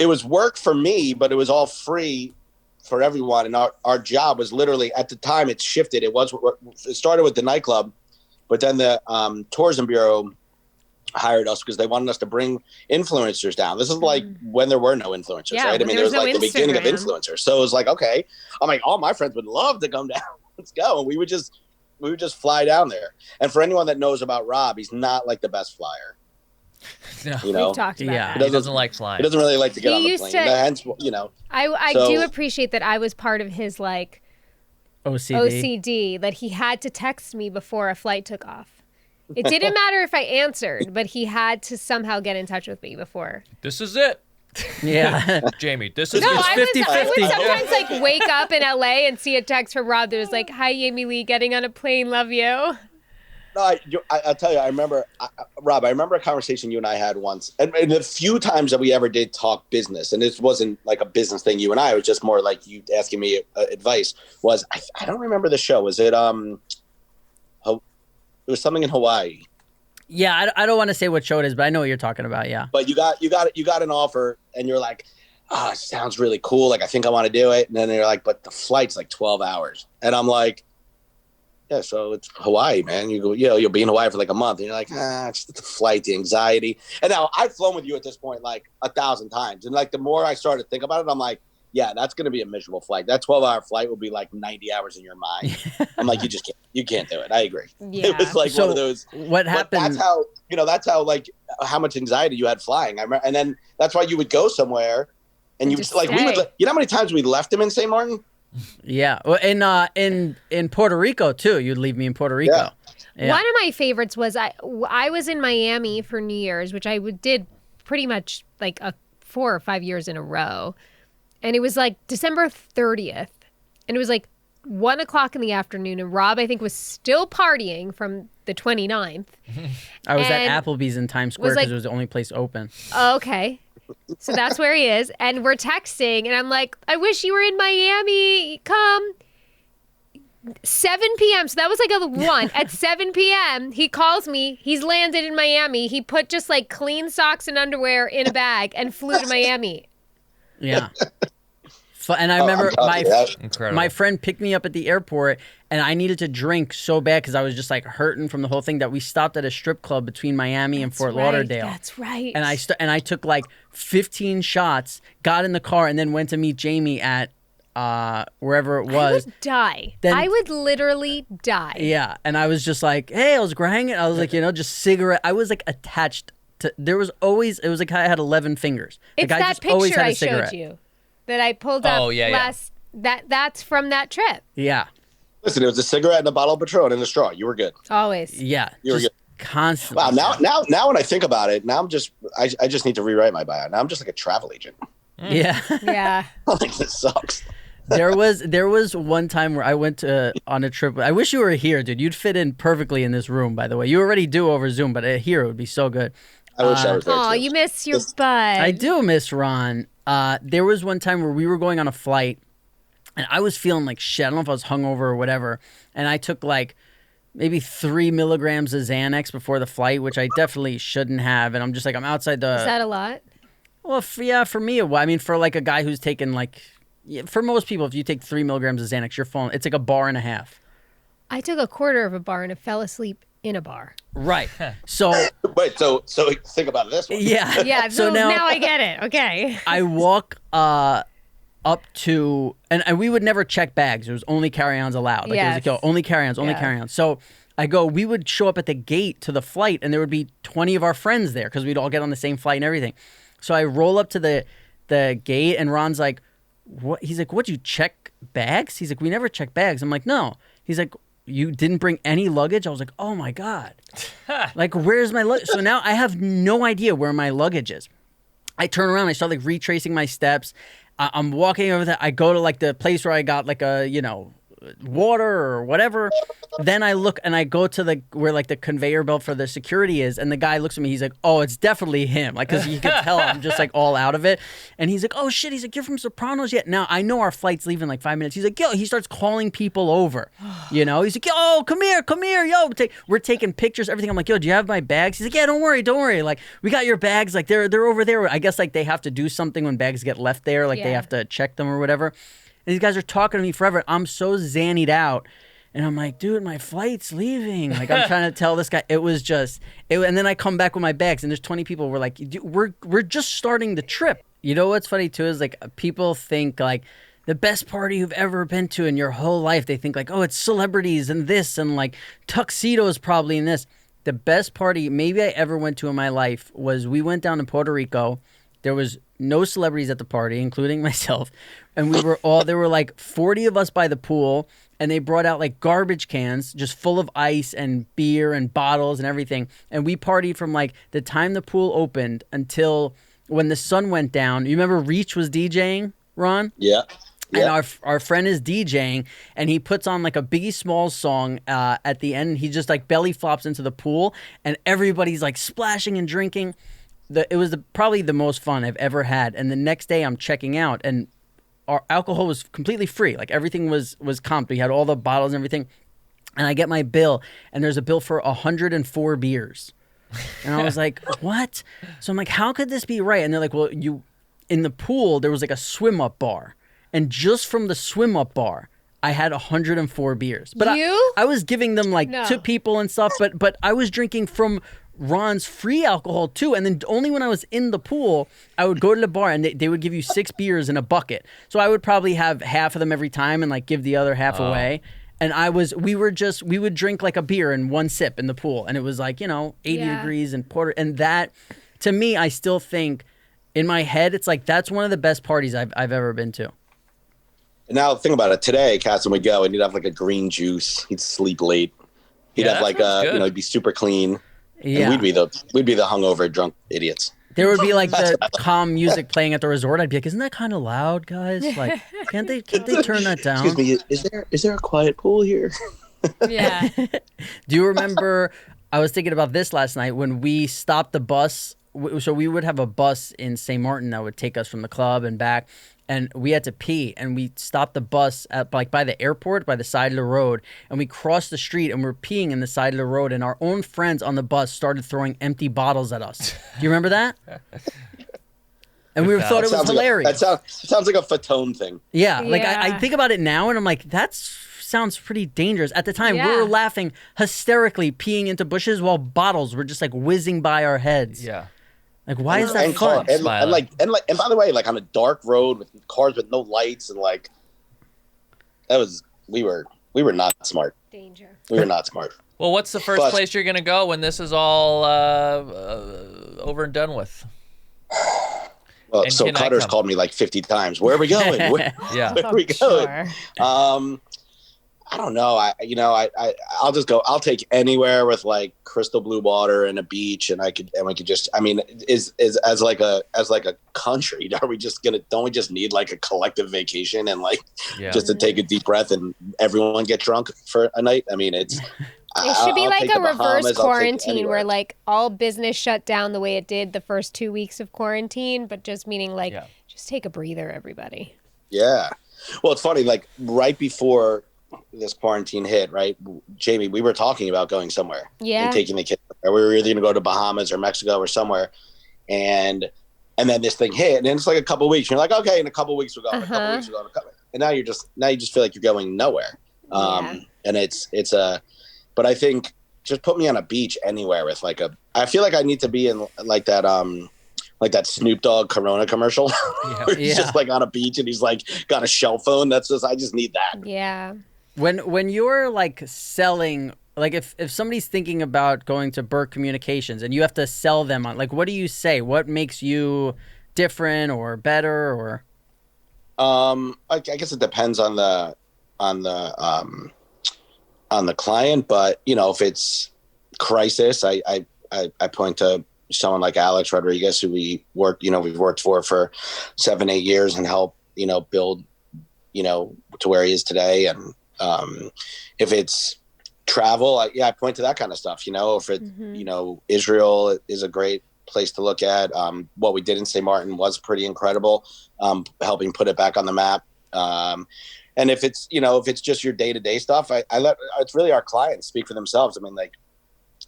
was work for me, but it was all free for everyone. And our job was literally, at the time, it shifted. It started with the nightclub, but then the tourism bureau hired us because they wanted us to bring influencers down. This is like when there were no influencers, Yeah, right? I when mean, there it was was like no the beginning of Instagram. influencers. So it was like, okay, I'm like, all my friends would love to come down. Let's go. And we would just fly down there. And for anyone that knows about Rob, he's not like the best flyer. No. You know, We've talked about Yeah. that. He doesn't like flying. he doesn't really like to get He on the used plane. to- Hence, you know, I So- do appreciate that I was part of his like OCD. OCD, that he had to text me before a flight took off. It didn't matter if I answered, but he had to somehow get in touch with me before. This is it. Yeah. Jamie, this is No, it. I would 50-50. sometimes like wake up in LA and see a text from Rob that was like, "Hi, Jamie-Lynn, getting on a plane, love you." No, I'll tell you, Rob, I remember a conversation you and I had once, and the few times that we ever did talk business, and this wasn't like a business thing, you and I, it was just more like you asking me advice, was, I don't remember the show. Was it, it was something in Hawaii, Yeah, I don't want to say what show it is, but I know what you're talking about, yeah. but you got an offer, and you're like, it sounds really cool. Like, I think I want to do it. And then you're like, but the flight's like 12 hours. And I'm like, yeah, so it's Hawaii, man. You go, you'll be in Hawaii for like a month. And you're like, it's the flight, the anxiety. And now I've flown with you at this point like 1,000 times. And like the more I started to think about it, I'm like, yeah, that's going to be a miserable flight. That 12-hour flight will be like 90 hours in your mind. I'm like, you can't do it. I agree. Yeah. It was like So one of those. what But happened? that's how like how much anxiety you had flying. I remember, and then that's why you would go somewhere, and you Just like we would. stay. You know how many times we left him in St. Martin? Yeah, well, in Puerto Rico too. You'd leave me in Puerto Rico. Yeah. Yeah. One of my favorites was I was in Miami for New Year's, which I did pretty much like 4 or 5 years in a row. and it was like December 30th, and it was like 1 o'clock in the afternoon, and Rob, I think, was still partying from the 29th. I was And at Applebee's in Times Square because it was the only place open. Oh, okay. So that's where he is. And we're texting, and I'm like, I wish you were in Miami. Come. 7 p.m. So that was like a 1. At 7 p.m., he calls me. He's landed in Miami. He put just like clean socks and underwear in a bag and flew to Miami. Yeah. And I remember my friend picked me up at the airport, and I needed to drink so bad because I was just like hurting from the whole thing that we stopped at a strip club between Miami and Fort Lauderdale. That's right. And I took like 15 shots, got in the car, and then went to meet Jamie at wherever it was. I would die. Then, I would literally die. Yeah. And I was just like, hey, I was hanging. I was like, just cigarette. I was like attached to, it was like I had 11 fingers. It's like, that picture I showed you that I pulled up that's from that trip. Yeah. Listen, it was a cigarette and a bottle of Patron and a straw. You were good. Always. Yeah. You were good. Constantly. Wow. Now when I think about it, now I just need to rewrite my bio. Now I'm just like a travel agent. Yeah. Yeah. Like, this sucks. There was one time where I went on a trip. I wish you were here, dude. You'd fit in perfectly in this room, by the way. You already do over Zoom, but here it would be so good. I wish I was there. Oh, too. you miss your bud. I do miss Ron. There was one time where we were going on a flight, and I was feeling like shit. I don't know if I was hungover or whatever, and I took like maybe 3 milligrams of Xanax before the flight, which I definitely shouldn't have. And I'm just like, I'm outside the... Is that a lot? Well, for me, I mean, for like a guy who's taken like... For most people, if you take 3 milligrams of Xanax, you're falling. It's like a bar and a half. I took a quarter of a bar and fell asleep in a bar. Right. So... Wait, so think about this one. Yeah. Yeah, so now I get it. Okay. I walk up to... And we would never check bags. There was only carry-ons allowed. Like, Yes. it was like, only carry-ons, only carry-ons. So we would show up at the gate to the flight, and there would be 20 of our friends there because we'd all get on the same flight and everything. So I roll up to the gate, and Ron's like, what? He's like, what, you check bags? He's like, we never check bags. I'm like, no. He's like, you didn't bring any luggage? I was like, oh my God. Like, where's my luggage? So now I have no idea where my luggage is. I turn around, I start like retracing my steps. I'm walking over there. I go to like the place where I got like a, water or whatever. Then I look and I go to where like the conveyor belt for the security is, and the guy looks at me. He's like, "Oh, it's definitely him." Like, because you can tell I'm just like all out of it. And he's like, "Oh shit!" He's like, "You're from Sopranos yet?" Now I know our flight's leaving in like 5 minutes. He's like, "Yo," he starts calling people over. He's like, "Yo, come here, yo." We're taking pictures, everything. I'm like, "Yo, do you have my bags?" He's like, "Yeah, don't worry. Like, we got your bags. Like, they're over there." I guess like they have to do something when bags get left there. Like they have to check them or whatever. And these guys are talking to me forever. I'm so zannied out. And I'm like, dude, my flight's leaving. Like, I'm trying to tell this guy. It was just... and then I come back with my bags, and there's 20 people. We're like, we're just starting the trip. You know what's funny, too, is, like, people think, like, the best party you've ever been to in your whole life, they think, like, oh, it's celebrities and this, and, like, tuxedos probably in this. The best party maybe I ever went to in my life was we went down to Puerto Rico. There was no celebrities at the party, including myself. And there were like 40 of us by the pool, and they brought out like garbage cans just full of ice and beer and bottles and everything. And we partied from like the time the pool opened until when the sun went down. You remember Reach was DJing, Ron? Yeah. And our friend is DJing, and he puts on like a Biggie Smalls song at the end. He just like belly flops into the pool, and everybody's like splashing and drinking. It was probably the most fun I've ever had. And the next day I'm checking out, and our alcohol was completely free. Like everything was comped. We had all the bottles and everything. And I get my bill, and there's a bill for 104 beers. And I was like, what? So I'm like, how could this be right? And they're like, well, in the pool, there was like a swim up bar. And just from the swim up bar, I had 104 beers. But I was giving them like to people and stuff, but I was drinking from Ron's free alcohol too. And then only when I was in the pool, I would go to the bar, and they would give you 6 beers in a bucket. So I would probably have half of them every time and like give the other half away. And we would drink like a beer in one sip in the pool. And it was like, 80 degrees and porter. And that, to me, I still think in my head, it's like, that's one of the best parties I've ever been to. Now think about it. Today, Katzen would go and he'd have like a green juice. He'd sleep late. He'd have like he'd be super clean. Yeah. And we'd be the hungover drunk idiots. There would be like the calm music playing at the resort. I'd be like, "Isn't that kind of loud, guys? Like, can't they turn that down?" Excuse me, is there a quiet pool here? Yeah. Do you remember? I was thinking about this last night when we stopped the bus. So we would have a bus in St. Martin that would take us from the club and back, and we had to pee, and we stopped the bus at like by the airport, by the side of the road, and we crossed the street, and we're peeing in the side of the road, and our own friends on the bus started throwing empty bottles at us. Do you remember that? And we thought it was hilarious. That sounds like a Fatone thing. Yeah, like Yeah. I think about it now, and I'm like, sounds pretty dangerous. At the time, we Yeah. were laughing hysterically, peeing into bushes while bottles were just like whizzing by our heads. Yeah. Like, why is that fun? And by the way, like on a dark road with cars with no lights and like we were not smart. Danger. We were not smart. Well, what's the first place you're going to go when this is all over and done with? Well, And so can I Cutter's come? called me like 50 times. Where are we going? Yeah. Where are we going? Sure. I don't know. I'll just go. I'll take anywhere with like crystal blue water and a beach, and we could just. I mean, is as like a country? Don't we just need like a collective vacation and like just to take a deep breath and everyone get drunk for a night? I mean, It should be like a reverse quarantine where like all business shut down the way it did the first 2 weeks of quarantine, but just meaning like just take a breather, everybody. Yeah. Well, it's funny. Like right before this quarantine hit, right, Jamie, we were talking about going somewhere. Yeah. And taking the kids. We were either going to go to Bahamas or Mexico or somewhere, and then this thing hit, and then it's like a couple of weeks. You're like, okay, in a couple of weeks we're going. A couple of weeks we're going. And now you just feel like you're going nowhere. And it's but I think just put me on a beach anywhere with like I feel like I need to be in like that Snoop Dogg Corona commercial where he's just like on a beach and he's like got a shell phone. I just need that. Yeah. When you're like selling, like if somebody's thinking about going to Burke Communications and you have to sell them on, like, what do you say? What makes you different or better or? I guess it depends on the client, but you know, if it's crisis, I point to someone like Alex Rodriguez, who we've worked for 7-8 years and helped, build, to where he is today. And if it's travel, I point to that kind of stuff, if it, Israel is a great place to look at. What we did in St. Martin was pretty incredible, helping put it back on the map. And if it's, if it's just your day-to-day stuff, it's really our clients speak for themselves. I mean, like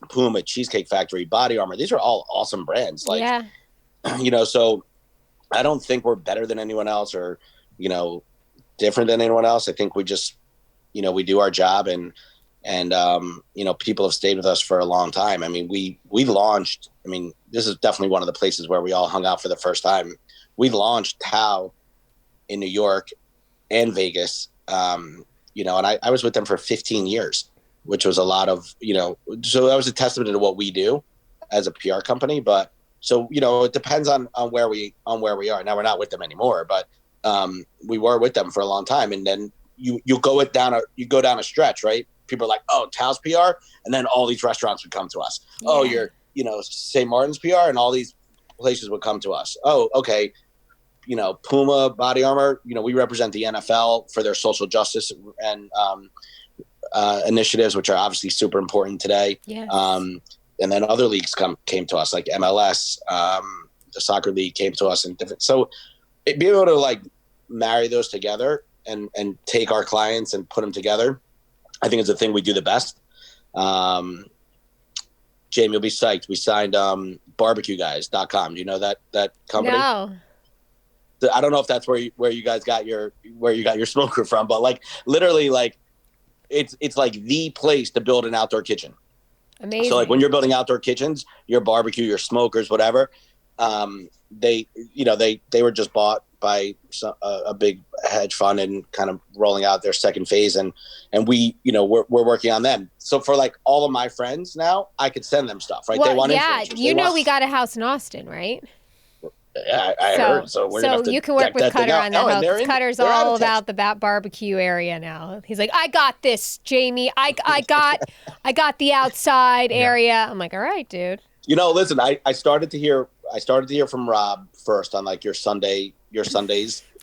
Puma, Cheesecake Factory, Body Armor, these are all awesome brands. Like, so I don't think we're better than anyone else or, different than anyone else. I think we just, we do our job and people have stayed with us for a long time. I mean, we launched, this is definitely one of the places where we all hung out for the first time. We launched Tao in New York and Vegas, and I was with them for 15 years, which was a lot of, so that was a testament to what we do as a PR company. But so, it depends on where we are. Now we're not with them anymore, but we were with them for a long time. And then you go down a stretch, right? People are like, oh, Tao's PR. And then all these restaurants would come to us. Yeah. Oh, you're, St. Martin's PR, and all these places would come to us. Oh, okay. Puma, Body Armor, we represent the NFL for their social justice and initiatives, which are obviously super important today. Yes. And then other leagues came to us, like MLS, the soccer league came to us, and different. So being able to like marry those together and take our clients and put them together, I think is the thing we do the best. Jamie, you'll be psyched. We signed barbecueguys.com. Do you know that company? No. I don't know if that's where you guys got your smoker from, but like literally like it's like the place to build an outdoor kitchen. Amazing. So like when you're building outdoor kitchens, your barbecue, your smokers, whatever, they were just bought by a big hedge fund and kind of rolling out their second phase, and we're working on them. So for like all of my friends now, I could send them stuff, right? Well, they want influencers. We got a house in Austin, right? Yeah, I heard. So we're gonna have to you can work with Cutter on that house. Cutter's all about the barbecue area now. He's like, I got this, Jamie. I got the outside area. I'm like, all right, dude. Listen, I started to hear I started to hear from Rob first on like your Sundays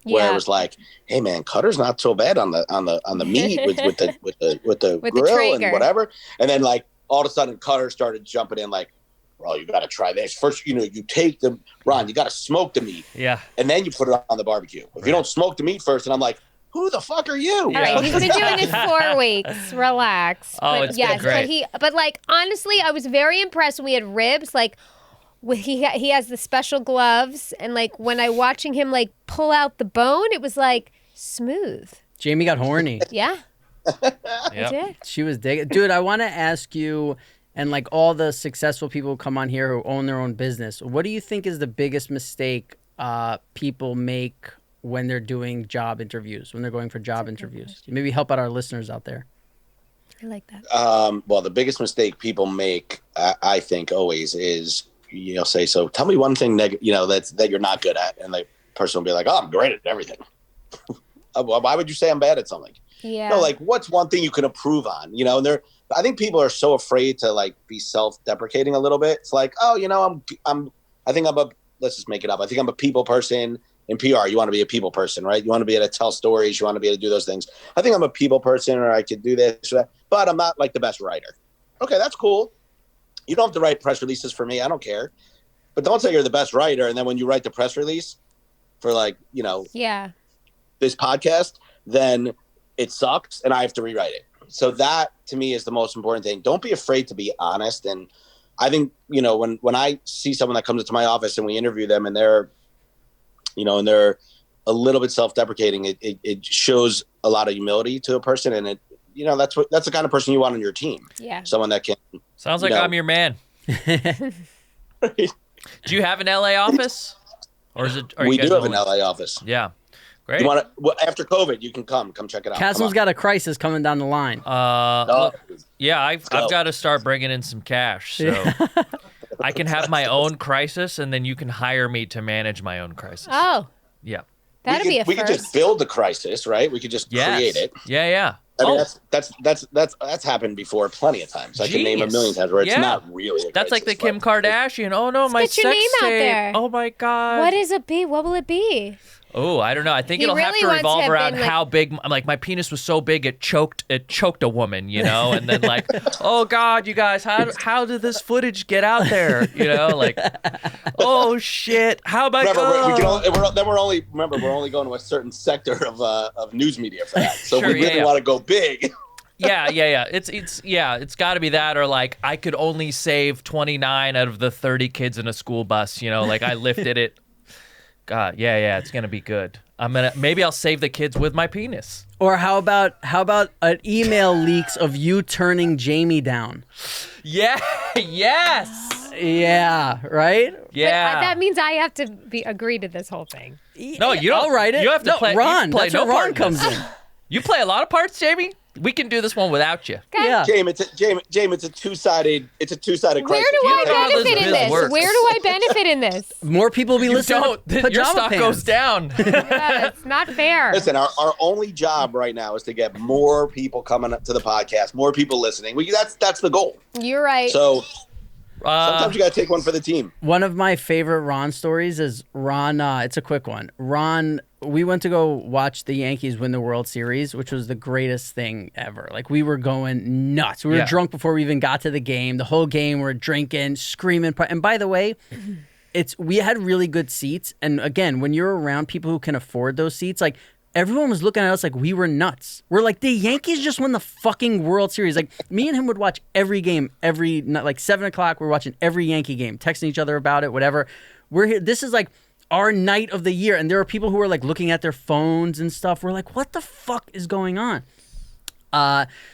where it was like, hey man, Cutter's not so bad on the meat with the grill and whatever. And then like all of a sudden Cutter started jumping in like, bro, you got to try this first. You take Ron, you got to smoke the meat. Yeah. And then you put it on the barbecue. If you don't smoke the meat first, and I'm like, who the fuck are you? All right, he's been doing it 4 weeks. Relax. Oh, it's been great. But like honestly, I was very impressed when we had ribs. Like, he has the special gloves, and like when I watching him like pull out the bone, it was like smooth. Jamie got horny. Yeah. I did. She was digging. Dude, I want to ask you, and like all the successful people who come on here who own their own business, what do you think is the biggest mistake people make when they're doing job interviews, when they're going for job interviews? Maybe help out our listeners out there. I like that. Well, the biggest mistake people make, I think, always is, say, so tell me one thing that you're not good at, and the person will be like, oh, I'm great at everything. Why would you say I'm bad at something? Yeah. No, like what's one thing you can improve on? And I think people are so afraid to like be self-deprecating a little bit. It's like, oh, let's just make it up. I think I'm a people person. In PR, you want to be a people person, right? You want to be able to tell stories. You want to be able to do those things. I think I'm a people person, or I could do this or that, but I'm not like the best writer. Okay, that's cool. You don't have to write press releases for me. I don't care. But don't say you're the best writer, and then when you write the press release for this podcast, then it sucks, and I have to rewrite it. So that, to me, is the most important thing. Don't be afraid to be honest. And I think, when I see someone that comes into my office and we interview them and they're a little bit self-deprecating, it shows a lot of humility to a person. And that's the kind of person you want on your team. Yeah. Someone that can. Sounds like I'm your man. Do you have an LA office? Or is it? We do have an LA office. Yeah. Great. You want to, after COVID, you can come check it out. Castle's got a crisis coming down the line. Yeah, I've got to start bringing in some cash. So I can have my own crisis, and then you can hire me to manage my own crisis. Oh. Yeah. That'd be a first. We could just build the crisis, right? We could just create it. Yeah. I mean, that's happened before plenty of times. I can name a million times where it's not really. That's like the Kim Kardashian. Oh no, my sex tape. Get your name out there. Oh my God. What is it be? What will it be? Oh, I don't know. I think it'll have to revolve around how big. Like my penis was so big it choked a woman, And then like, oh God, you guys, how did this footage get out there? Like, oh shit, how am I? We're only going to a certain sector of news media for that. So sure, we really want to go big. Yeah. It's got to be that, or like I could only save 29 out of the 30 kids in a school bus. Like I lifted it. God, yeah, it's gonna be good. Maybe I'll save the kids with my penis. Or how about an email leaks of you turning Jamie down? Yeah, yes. Yeah, right? Yeah. But that means I have to agree to this whole thing. No, you don't. I'll write it. You have to play. Ron. Play That's no where part Ron comes in. You play a lot of parts, Jamie. We can do this one without you. Okay. Yeah. Jamie, it's a two-sided crisis. Where do I benefit in this? Where do I benefit in this? More people be listening to Pajama Your stock Pants. goes down. Yeah, it's not fair. Listen, our only job right now is to get more people coming up to the podcast, more people listening. That's the goal. You're right. So sometimes you got to take one for the team. One of my favorite Ron stories is Ron. It's a quick one. Ron, we went to go watch the Yankees win the World Series, which was the greatest thing ever. Like, we were going nuts. We were drunk before we even got to the game. The whole game, we're drinking, screaming. And by the way, we had really good seats. And again, when you're around people who can afford those seats, like, everyone was looking at us like we were nuts. We're like, the Yankees just won the fucking World Series. Like, me and him would watch every game every night. Like 7 o'clock, we're watching every Yankee game, texting each other about it, whatever. We're here. This is like our night of the year. And there are people who are like looking at their phones and stuff. We're like, what the fuck is going on?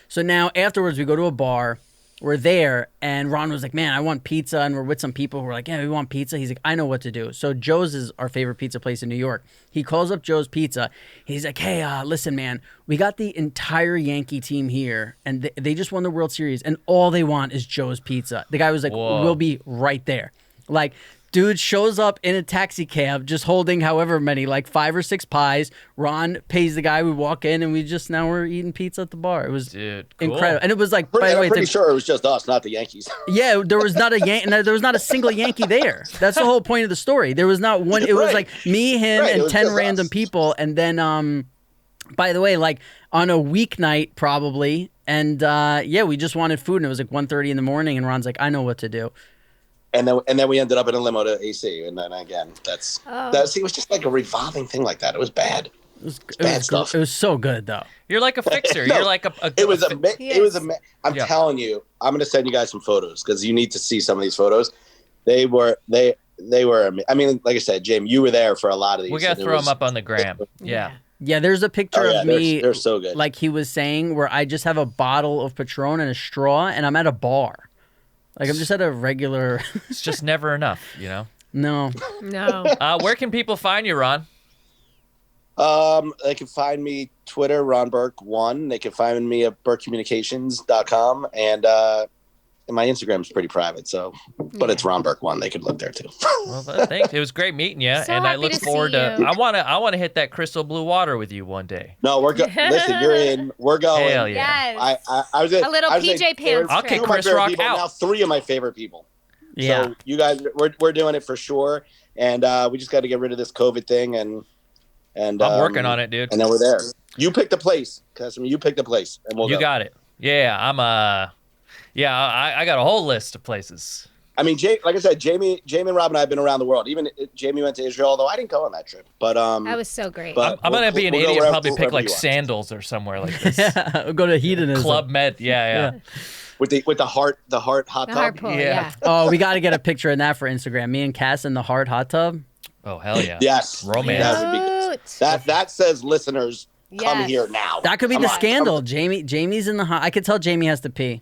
So now afterwards, we go to a bar. We're there, and Ron was like, man, I want pizza, and we're with some people who are like, yeah, we want pizza. He's like, I know what to do. So Joe's is our favorite pizza place in New York. He calls up Joe's Pizza. He's like, hey, listen, man, we got the entire Yankee team here, and they just won the World Series, and all they want is Joe's Pizza. The guy was like, we'll be right there. Like, Dude shows up in a taxi cab, just holding however many, like 5 or 6 pies. Ron pays the guy. We walk in, and now we're eating pizza at the bar. It was Dude, cool. incredible, and it was like, by the I'm way, pretty sure it was just us, not the Yankees. yeah, there was not a single Yankee there. That's the whole point of the story. There was not one. It was like me, him, Right, it and was 10 just random us. people, and then by the way, like on a weeknight probably, and yeah, we just wanted food, and it was like 1:30 in the morning, and Ron's like, I know what to do. And then we ended up in a limo to AC, and then again, it was just like a revolving thing like that. It was bad. It was bad stuff. It was so good though. You're like a fixer. No, You're like a It was Yes. I'm Yeah. telling you, I'm going to send you guys some photos because you need to see some of these photos. They were. I mean, like I said, Jamie, you were there for a lot of these. We got to throw them up on the gram. Yeah. Yeah, there's a picture of me. They're so good. Like he was saying, where I just have a bottle of Patron and a straw, and I'm at a bar. Like I'm just at a regular. It's just never enough, you know? No. Where can people find you, Ron? They can find me Twitter, Ron Burke 1. They can find me at burkecommunications.com, and my Instagram's pretty private, but it's Ron Burke 1. They could look there too. Well, thanks. It was great meeting you, So and I happy look to see forward to. you. I want to hit that crystal blue water with you one day. No, we're listen, you're in. We're going. Hell yeah. Yes. I was A little PJ pants I'll trip. kick two of my Chris favorite Rock people, out. now 3 of my favorite people. Yeah. So you guys, we're doing it for sure, and we just got to get rid of this COVID thing, and I'm working on it, dude. And then we're there. You pick the place, Customer. You pick the place, and we'll You go. got it. Yeah, I got a whole list of places. I mean, like I said, Jamie and Rob and I have been around the world. Even Jamie went to Israel, although I didn't go on that trip. But That was so great. but I'm gonna be an we'll go idiot and wherever- probably pick wherever like you are. sandals or somewhere like this. Yeah, go to hedonism. Club Med. Yeah. with the heart hot the tub. hard pull, Yeah. yeah. Oh, we got to get a picture of that for Instagram. Me and Cass in the hard hot tub. Oh hell yeah. Yes, Romance. That would be Cute. that says listeners come Yes. here now. That could be Come the on. scandal. Jamie's in the hot. I could tell Jamie has to pee.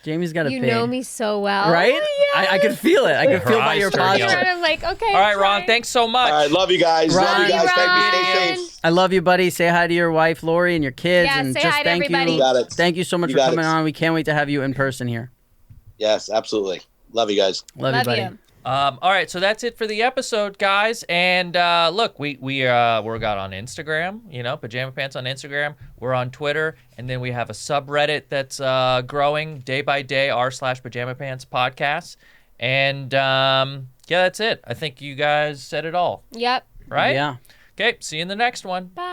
Jamie's got to You pee. know me so well. Right? Yes. I could feel it. I could Her feel by eyes your turn yellow. posture. I'm like, okay. All right, Ron. fine. Thanks so much. All right, love you guys. Ron. Love you guys. Thank you. Stay Ron. safe. I love you, buddy. Say hi to your wife, Lori, and your kids. Yeah, and say just hi to thank everybody. you. You got it. Thank you so much You for got coming it. on. We can't wait to have you in person here. Yes, absolutely. Love you guys. Love you, buddy. you. All right, so that's it for the episode, guys. And look, we're got on Instagram, Pajama Pants on Instagram. We're on Twitter, and then we have a subreddit that's growing day by day. r/Pajama Pants podcast. And yeah, that's it. I think you guys said it all, Yep. right? Yeah. Okay, see you in the next one. Bye.